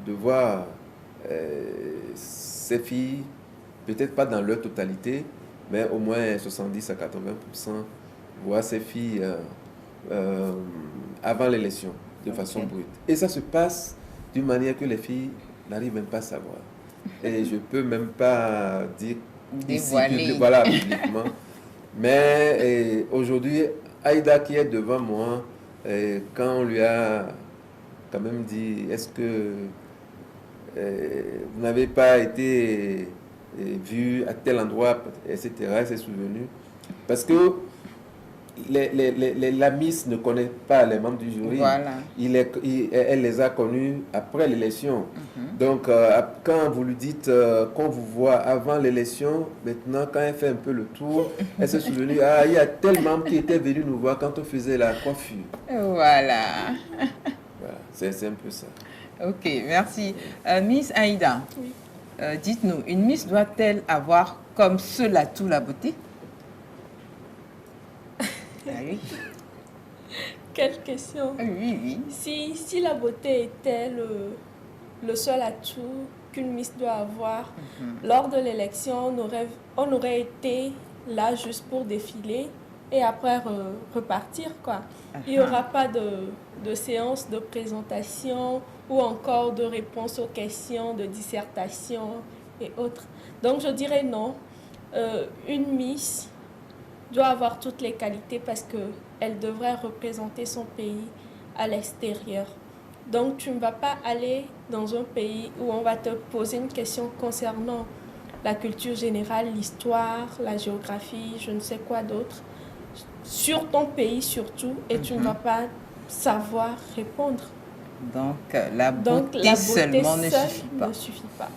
de voir ces filles, peut-être pas dans leur totalité, mais au moins 70 à 80%, voir ces filles avant l'élection, de façon brute. Et ça se passe d'une manière que les filles n'arrivent même pas à savoir. Et je ne peux même pas dire ici, voilà, publiquement. Mais aujourd'hui, Aïda qui est devant moi, quand on lui a quand même dit, est-ce que vous n'avez pas été vu à tel endroit, etc., elle s'est souvenue. Parce que la Miss ne connaît pas les membres du jury. Voilà. Elle les a connus après l'élection. Donc, quand vous lui dites qu'on vous voit avant l'élection, maintenant, quand elle fait un peu le tour, elle s'est souvenue, ah, il y a tel membre qui était venu nous voir quand on faisait la coiffure. Voilà. Voilà, c'est un peu ça. Ok, merci. Miss Aïda, Oui. Dites-nous, une Miss doit-elle avoir comme seul atout la beauté? Ah oui. Quelle question. Oui, oui. Si la beauté était le seul atout qu'une Miss doit avoir, lors de l'élection, on aurait été là juste pour défiler et après repartir, quoi. Il n'y aura pas de séance de présentation ou encore de réponse aux questions, de dissertation et autres. Donc, je dirais non. Une Miss doit avoir toutes les qualités parce qu'elle devrait représenter son pays à l'extérieur. Donc, tu ne vas pas aller dans un pays où on va te poser une question concernant la culture générale, l'histoire, la géographie, je ne sais quoi d'autre, sur ton pays surtout, et tu ne vas pas savoir répondre. Donc, la beauté seulement ne suffit pas.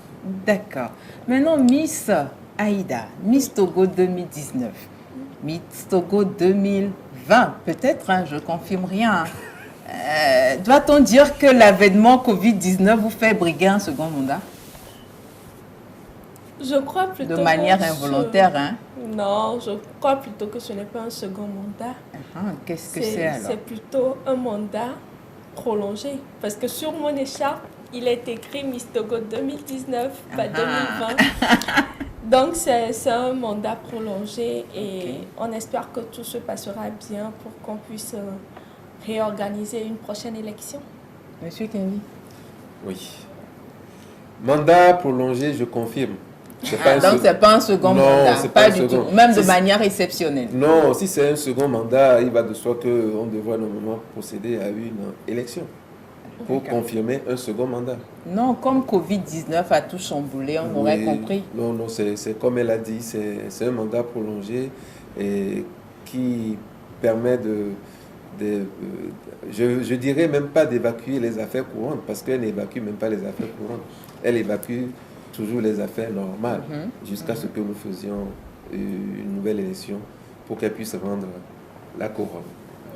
D'accord. Maintenant, Miss Aïda, Miss Togo 2019, Miss Togo 2020, peut-être, hein, je ne confirme rien. Doit-on dire que l'avènement Covid-19 vous fait briguer un second mandat? Je crois plutôt de manière involontaire, hein? Non, je crois plutôt que ce n'est pas un second mandat. Qu'est-ce que c'est alors? C'est plutôt un mandat prolongé. Parce que sur mon écharpe, il est écrit Miss Togo 2019, pas 2020. Donc, c'est un mandat prolongé et on espère que tout se passera bien pour qu'on puisse réorganiser une prochaine élection. Monsieur Kenvi? Oui. Mandat prolongé, je confirme. Donc, ce n'est pas un second mandat, pas du tout, même de manière exceptionnelle. Non, si c'est un second mandat, il va de soi qu'on devrait normalement procéder à une élection pour confirmer un second mandat. Non, comme Covid-19 a tout chamboulé, on aurait compris. Non, c'est comme elle a dit, c'est un mandat prolongé et qui permet je dirais même pas d'évacuer les affaires courantes, parce qu'elle n'évacue même pas les affaires courantes. Elle évacue toujours les affaires normales, jusqu'à ce que nous faisions une nouvelle élection pour qu'elle puisse rendre la couronne.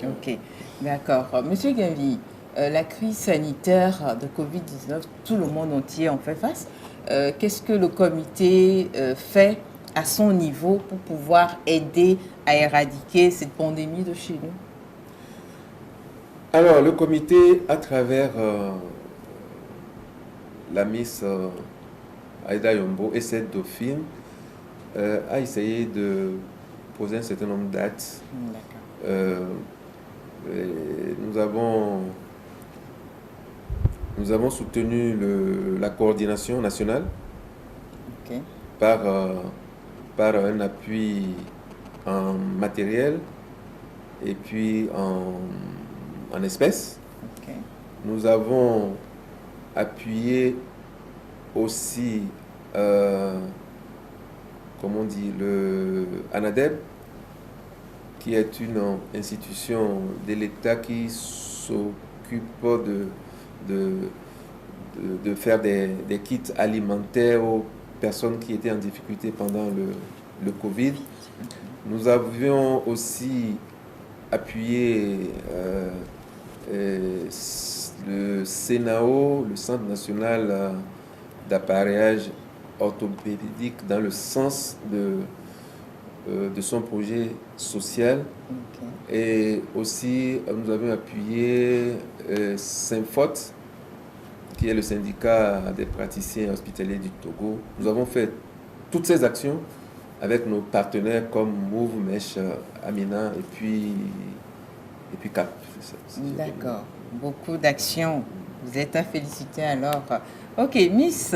Ok, d'accord. Monsieur Kenvi, la crise sanitaire de Covid-19, tout le monde entier en fait face. Qu'est-ce que le comité fait à son niveau pour pouvoir aider à éradiquer cette pandémie de chez nous? Alors, le comité, à travers la Miss Aïda Yombo et cette dauphine, a essayé de poser un certain nombre de dates. Nous avons soutenu la coordination nationale par un appui en matériel et puis en espèces. Nous avons appuyé aussi, comment on dit, le ANADEB, qui est une institution de l'État qui s'occupe de faire des kits alimentaires aux personnes qui étaient en difficulté pendant le Covid. Nous avions aussi appuyé le CNAO, le Centre national d'appareillage orthopédique, dans le sens de son projet social. Et aussi, nous avons appuyé Synfot, qui est le syndicat des praticiens hospitaliers du Togo. Nous avons fait toutes ces actions avec nos partenaires comme Move, Mesh, Amina et puis CAP. D'accord. Beaucoup d'actions. Vous êtes à féliciter alors. Ok, Miss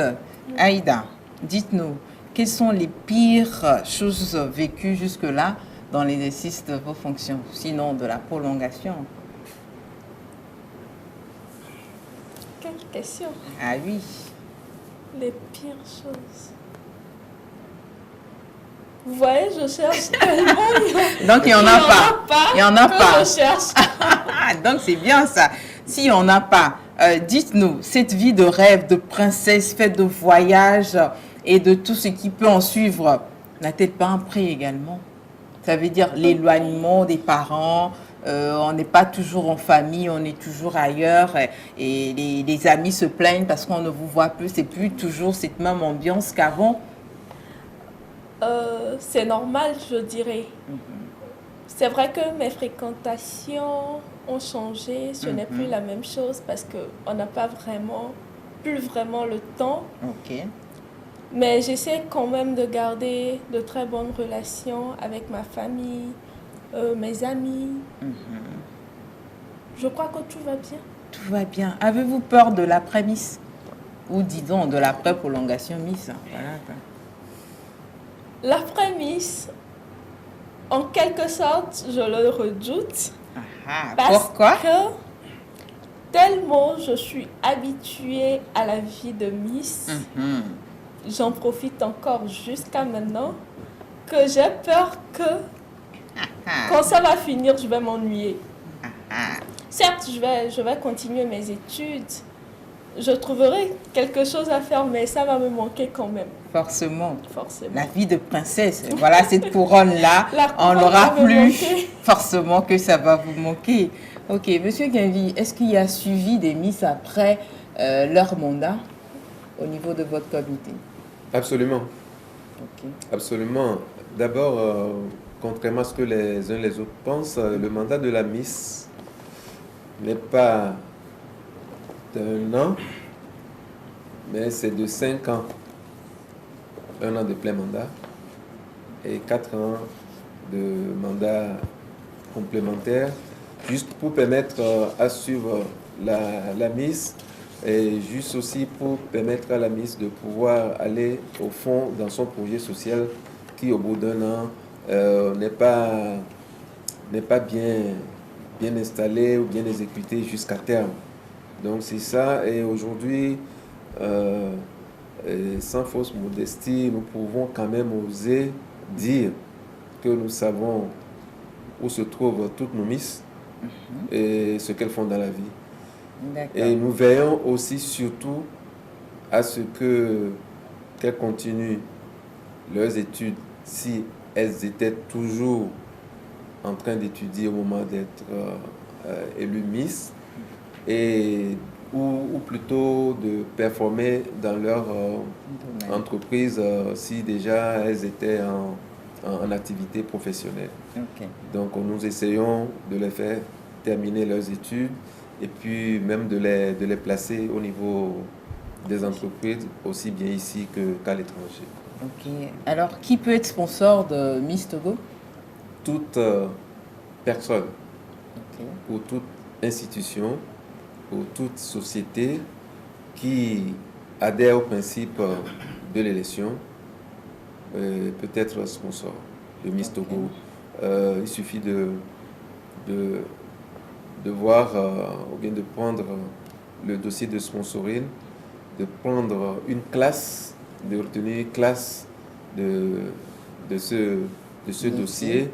Aïda, dites-nous, quelles sont les pires choses vécues jusque-là dans l'exercice de vos fonctions, sinon de la prolongation? Quelle question? Ah oui. Les pires choses. Vous voyez, je cherche tellement. Donc, il n'y en a pas. Il n'y en a pas. Je cherche. Donc, c'est bien ça. Si on n'a pas, dites-nous, cette vie de rêve, de princesse, faite de voyages et de tout ce qui peut en suivre, n'a-t-elle pas un prix également? Ça veut dire l'éloignement des parents, on n'est pas toujours en famille, on est toujours ailleurs et les amis se plaignent parce qu'on ne vous voit plus, c'est plus toujours cette même ambiance qu'avant. C'est normal, je dirais. C'est vrai que mes fréquentations ont changé, ce n'est plus la même chose parce qu'on n'a pas plus vraiment le temps. Ok. Mais j'essaie quand même de garder de très bonnes relations avec ma famille, mes amis. Je crois que tout va bien. Tout va bien. Avez-vous peur de l'après-Miss? Ou disons de l'après-prolongation Miss? Voilà. L'après-Miss, en quelque sorte, je le redoute. Pourquoi? Parce que tellement je suis habituée à la vie de Miss, j'en profite encore jusqu'à maintenant, que j'ai peur que quand ça va finir, je vais m'ennuyer. Certes, je vais continuer mes études, je trouverai quelque chose à faire, mais ça va me manquer quand même. Forcément. Forcément. La vie de princesse, voilà cette couronne-là, on n'aura plus. Forcément que ça va vous manquer. Ok, Monsieur Guinvy, est-ce qu'il y a suivi des Miss après leur mandat au niveau de votre comité? Absolument. Ok. Absolument. D'abord, contrairement à ce que les uns les autres pensent, le mandat de la Miss n'est pas d'1 an, mais c'est de 5 ans. 1 an de plein mandat et 4 ans de mandat complémentaire, juste pour permettre à suivre la Miss et juste aussi pour permettre à la Miss de pouvoir aller au fond dans son projet social qui, au bout d'1 an, n'est pas bien installé ou bien exécuté jusqu'à terme. Donc c'est ça, et aujourd'hui, sans fausse modestie, nous pouvons quand même oser dire que nous savons où se trouvent toutes nos Miss et ce qu'elles font dans la vie. Et nous veillons aussi surtout à ce qu'elles continuent leurs études si elles étaient toujours en train d'étudier au moment d'être élues Miss, ou plutôt de performer dans leur entreprise si déjà elles étaient en activité professionnelle. Okay. Donc nous essayons de les faire terminer leurs études et puis même de les placer au niveau des entreprises, aussi bien ici qu'à l'étranger. Ok. Alors, qui peut être sponsor de Miss Togo? Toute personne, ou toute institution, ou toute société qui adhère au principe de l'élection peut être sponsor de Miss Togo. Il suffit de voir ou bien de prendre le dossier de sponsoring, de prendre une classe, de retenir une classe de ce dossier,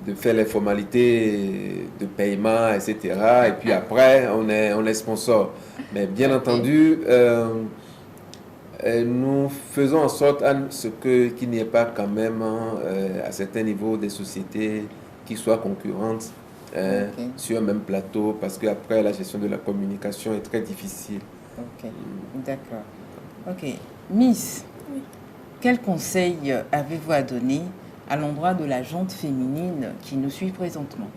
de faire les formalités de paiement, etc. Et puis après, on est sponsor. Mais bien entendu, nous faisons en sorte qu'il n'y ait pas quand même à certains niveaux des sociétés qui soient concurrentes sur un même plateau, parce qu'après, la gestion de la communication est très difficile. Ok, d'accord. Ok. Miss, quel conseil avez-vous à donner à l'endroit de la gente féminine qui nous suit présentement?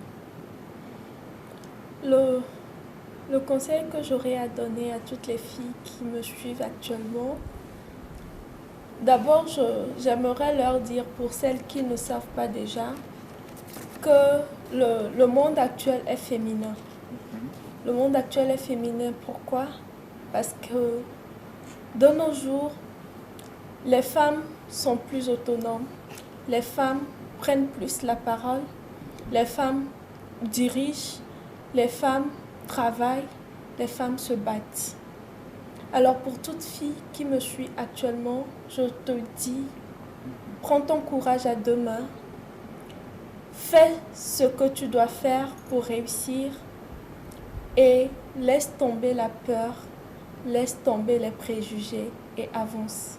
Le conseil que j'aurais à donner à toutes les filles qui me suivent actuellement, d'abord, j'aimerais leur dire, pour celles qui ne savent pas déjà, que le monde actuel est féminin. Le monde actuel est féminin, pourquoi? Parce que de nos jours, les femmes sont plus autonomes, les femmes prennent plus la parole, les femmes dirigent, les femmes travaillent, les femmes se battent. Alors pour toute fille qui me suit actuellement, je te dis, prends ton courage à deux mains, fais ce que tu dois faire pour réussir et laisse tomber la peur, laisse tomber les préjugés et avance.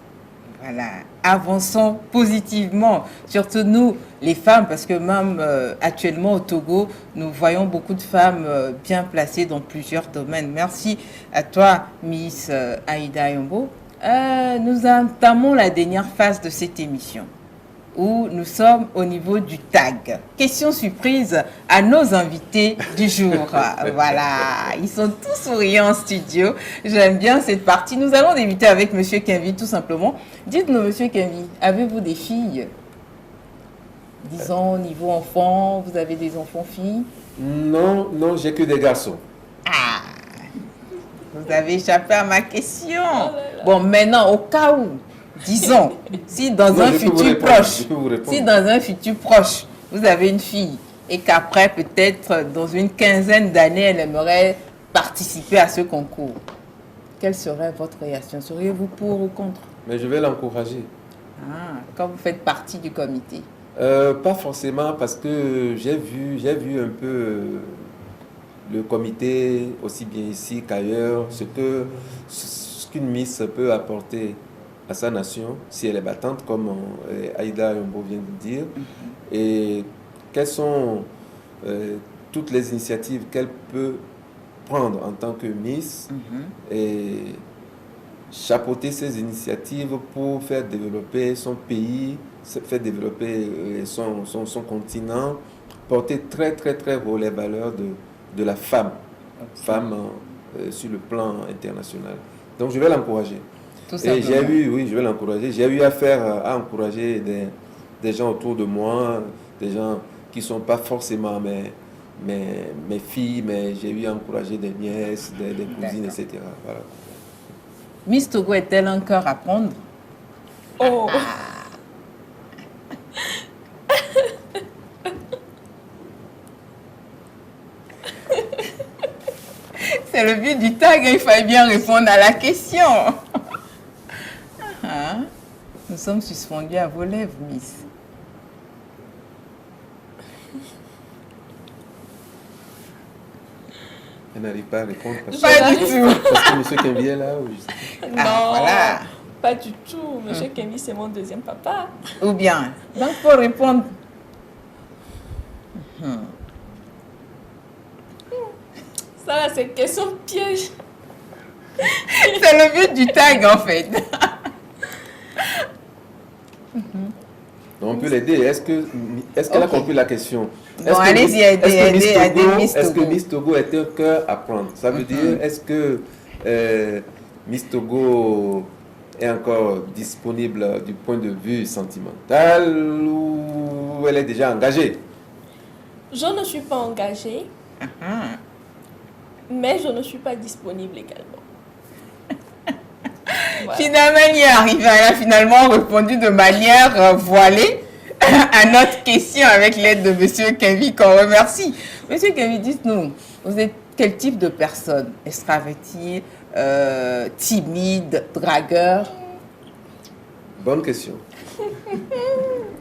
Voilà, avançons positivement, surtout nous, les femmes, parce que même actuellement au Togo, nous voyons beaucoup de femmes bien placées dans plusieurs domaines. Merci à toi, Miss Aïda Yombo. Nous entamons la dernière phase de cette émission, où nous sommes au niveau du tag. Question surprise à nos invités du jour. Voilà, ils sont tous souriants en studio. J'aime bien cette partie. Nous allons débuter avec Monsieur Kenvi, tout simplement. Dites-nous, Monsieur Kenvi, avez-vous des filles? Disons, au niveau enfant, vous avez des enfants filles? Non, non, j'ai que des garçons. Ah, vous avez échappé à ma question. Bon, maintenant, au cas où, disons, si dans un futur proche, vous avez une fille et qu'après, peut-être dans une quinzaine d'années, elle aimerait participer à ce concours, quelle serait votre réaction? Seriez-vous pour ou contre? Mais je vais l'encourager. Ah, quand vous faites partie du comité? Pas forcément, parce que j'ai vu un peu le comité, aussi bien ici qu'ailleurs, ce qu'une Miss peut apporter à sa nation, si elle est battante, comme Aïda Yombo vient de dire, et quelles sont toutes les initiatives qu'elle peut prendre en tant que Miss, et chapeauter ces initiatives pour faire développer son pays, faire développer son continent, porter très très très haut les valeurs de la femme, sur le plan international. Donc je vais l'encourager. Et j'ai eu, oui, je vais l'encourager. J'ai eu affaire à encourager des gens autour de moi, des gens qui ne sont pas forcément mes filles, mais j'ai eu à encourager des nièces, des cousines, etc. Voilà. Miss Togo est-elle un cœur à prendre? Oh! C'est le but du tag, il fallait bien répondre à la question. Nous sommes suspendus à vos lèvres, Miss. Elle n'arrive pas à répondre parce que M. Kenvi est là. Non, voilà. Pas du tout. M. Kenvi, c'est mon deuxième papa. Ou bien, donc pour répondre. Ça là, c'est une question piège. C'est le but du tag, en fait. On peut l'aider. Est-ce qu'elle a compris la question? Bon, allez-y, Est-ce que Miss Togo est un cœur à prendre? Ça veut dire, est-ce que Miss Togo est encore disponible du point de vue sentimental ou elle est déjà engagée? Je ne suis pas engagée, mais je ne suis pas disponible également. Voilà. Finalement, elle y est arrivée. Elle a finalement répondu de manière voilée à notre question avec l'aide de M. Kenvi, qu'on remercie. M. Kenvi, dites-nous, vous êtes quel type de personne? Extraverti, timide, dragueur? Bonne question.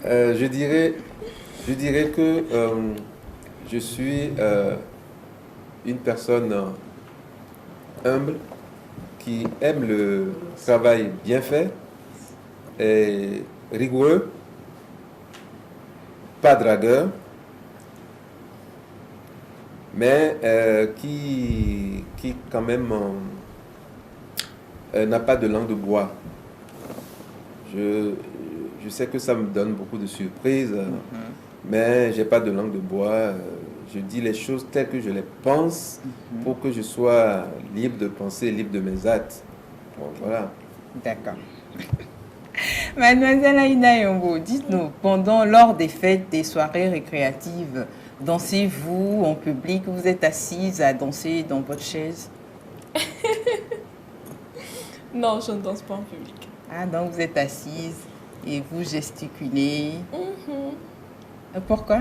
Je dirais que je suis une personne humble, qui aime le travail bien fait, et rigoureux, pas dragueur, mais qui quand même n'a pas de langue de bois. Je sais que ça me donne beaucoup de surprises, mais j'ai pas de langue de bois. Je dis les choses telles que je les pense pour que je sois libre de penser, libre de mes actes. Bon, voilà. D'accord. Mademoiselle Aïda Yombo, dites-nous, lors des fêtes, des soirées récréatives, dansez-vous en public? Vous êtes assise à danser dans votre chaise? Non, je ne danse pas en public. Ah, donc vous êtes assise et vous gesticulez. Pourquoi?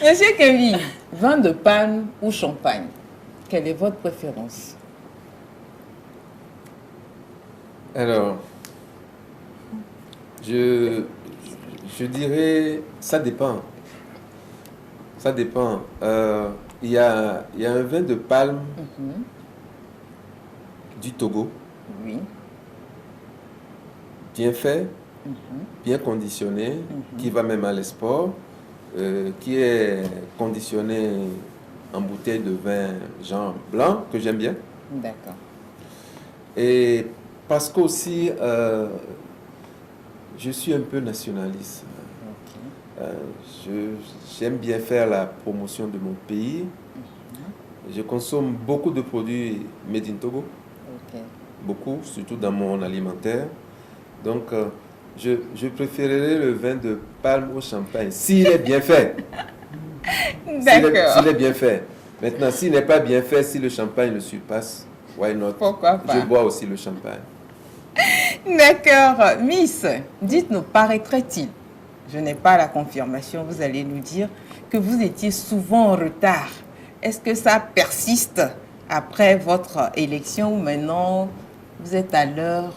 Monsieur Kevin, vin de palme ou champagne? Quelle est votre préférence? Alors, je dirais, ça dépend. Ça dépend. Il y a un vin de palme du Togo. Oui. Bien fait, bien conditionné, qui va même à l'export, qui est conditionné en bouteille de vin genre blanc, que j'aime bien. D'accord. Et parce qu'aussi, je suis un peu nationaliste. J'aime bien faire la promotion de mon pays. Je consomme beaucoup de produits made in Togo. Beaucoup, surtout dans mon alimentaire. Donc, je préférerais le vin de palme au champagne, s'il est bien fait. D'accord. S'il est bien fait. Maintenant, s'il n'est pas bien fait, si le champagne le surpasse, why not? Pourquoi pas? Je bois aussi le champagne. D'accord. Miss, dites-nous, paraîtrait-il, je n'ai pas la confirmation, vous allez nous dire que vous étiez souvent en retard. Est-ce que ça persiste après votre élection ou maintenant vous êtes à l'heure?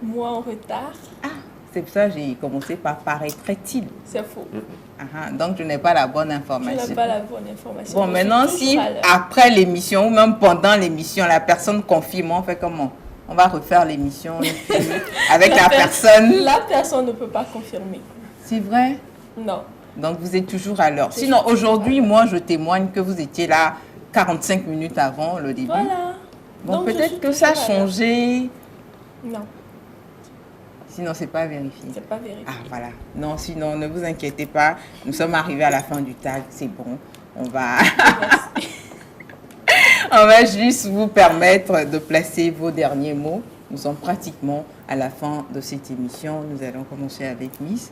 Moi en retard? Ah, c'est pour ça que j'ai commencé par paraîtrait-il. C'est faux. Donc je n'ai pas la bonne information. Je n'ai pas la bonne information. Bon, maintenant, si après l'émission ou même pendant l'émission, la personne confirme, on fait comment? On va refaire l'émission avec la personne. La personne ne peut pas confirmer. C'est vrai? Non. Donc vous êtes toujours à l'heure. Sinon, aujourd'hui, moi, je témoigne que vous étiez là 45 minutes avant le début. Voilà. Bon, peut-être que ça a changé. Non. Sinon, c'est pas vérifié. C'est pas vérifié. Ah, voilà. Non, sinon, ne vous inquiétez pas. Nous sommes arrivés à la fin du tag. C'est bon. On va... On va juste vous permettre de placer vos derniers mots. Nous sommes pratiquement à la fin de cette émission. Nous allons commencer avec Miss.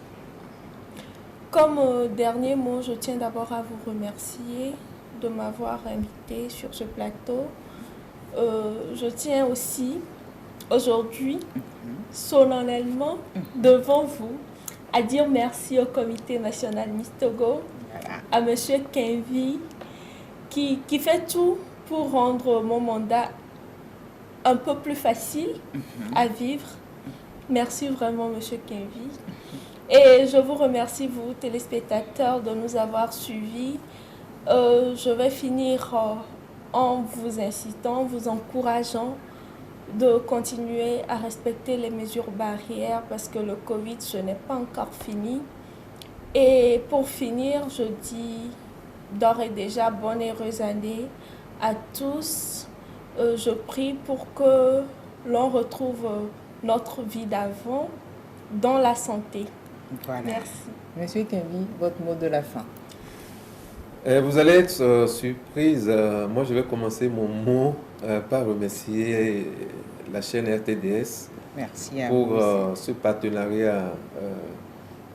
Comme dernier mot, je tiens d'abord à vous remercier de m'avoir invité sur ce plateau. Je tiens aussi aujourd'hui, solennellement, devant vous, à dire merci au Comité national Miss Togo, à M. Kenvi, qui fait tout pour rendre mon mandat un peu plus facile à vivre. Merci vraiment, M. Kenvi. Et je vous remercie, vous, téléspectateurs, de nous avoir suivis. Je vais finir en vous incitant, vous encourageant de continuer à respecter les mesures barrières parce que le Covid, ce n'est pas encore fini. Et pour finir, je dis d'ores et déjà bonne et heureuse année à tous. Je prie pour que l'on retrouve notre vie d'avant dans la santé. Voilà. Merci. Monsieur Kenvi, votre mot de la fin. Vous allez être surprise. Moi, je vais commencer mon mot par remercier la chaîne RTDS. Merci à pour vous ce partenariat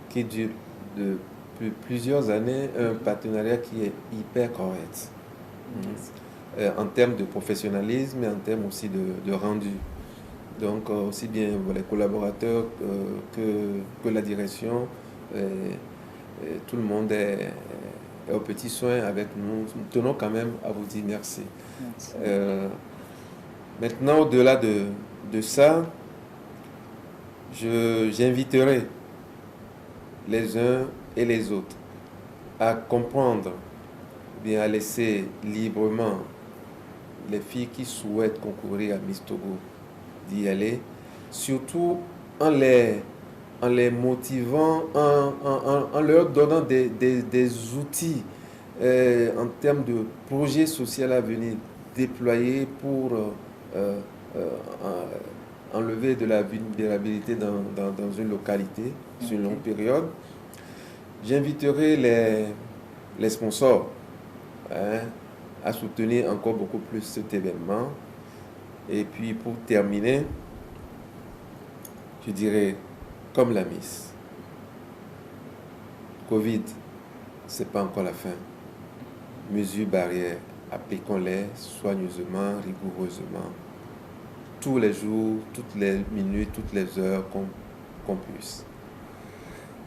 qui dure depuis plusieurs années, un partenariat qui est hyper correct en termes de professionnalisme et en termes aussi de rendu. Donc aussi bien les collaborateurs que la direction, tout le monde est aux petits soins avec nous. Nous tenons quand même à vous dire merci. Maintenant, au-delà de ça, j'inviterai les uns et les autres à comprendre, bien à laisser librement les filles qui souhaitent concourir à Miss Togo d'y aller, surtout en les en les motivant, en leur donnant des outils en termes de projets sociaux à venir déployés pour enlever de la vulnérabilité dans une localité sur une longue période. J'inviterai les sponsors à soutenir encore beaucoup plus cet événement. Et puis pour terminer, je dirais, comme la Miss, Covid, ce n'est pas encore la fin. Mesures barrières, appliquons-les soigneusement, rigoureusement, tous les jours, toutes les minutes, toutes les heures qu'on puisse.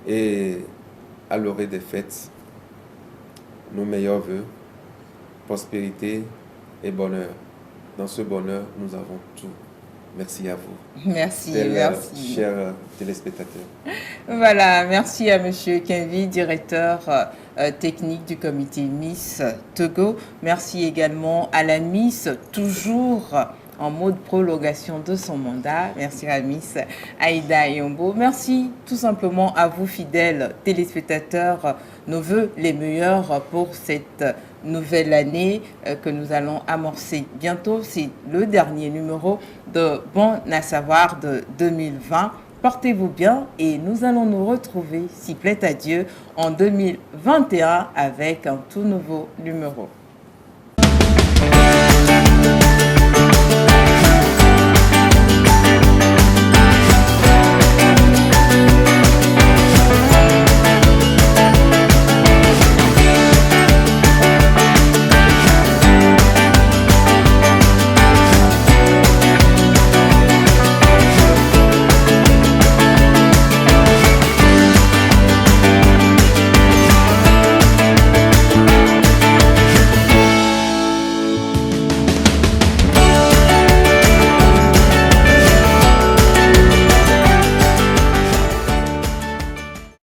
Et à l'orée des fêtes, nos meilleurs vœux, prospérité et bonheur. Dans ce bonheur, nous avons tout. Merci à vous. Merci, merci. Chers téléspectateurs. Voilà, merci à Monsieur Kenvi, directeur technique du comité Miss Togo. Merci également à la Miss, toujours en mode prolongation de son mandat. Merci à Miss Aïda Yombo. Merci tout simplement à vous, fidèles téléspectateurs. Nos vœux les meilleurs pour cette nouvelle année que nous allons amorcer bientôt. C'est le dernier numéro de Bon à savoir de 2020. Portez-vous bien et nous allons nous retrouver, s'il plaît à Dieu, en 2021 avec un tout nouveau numéro.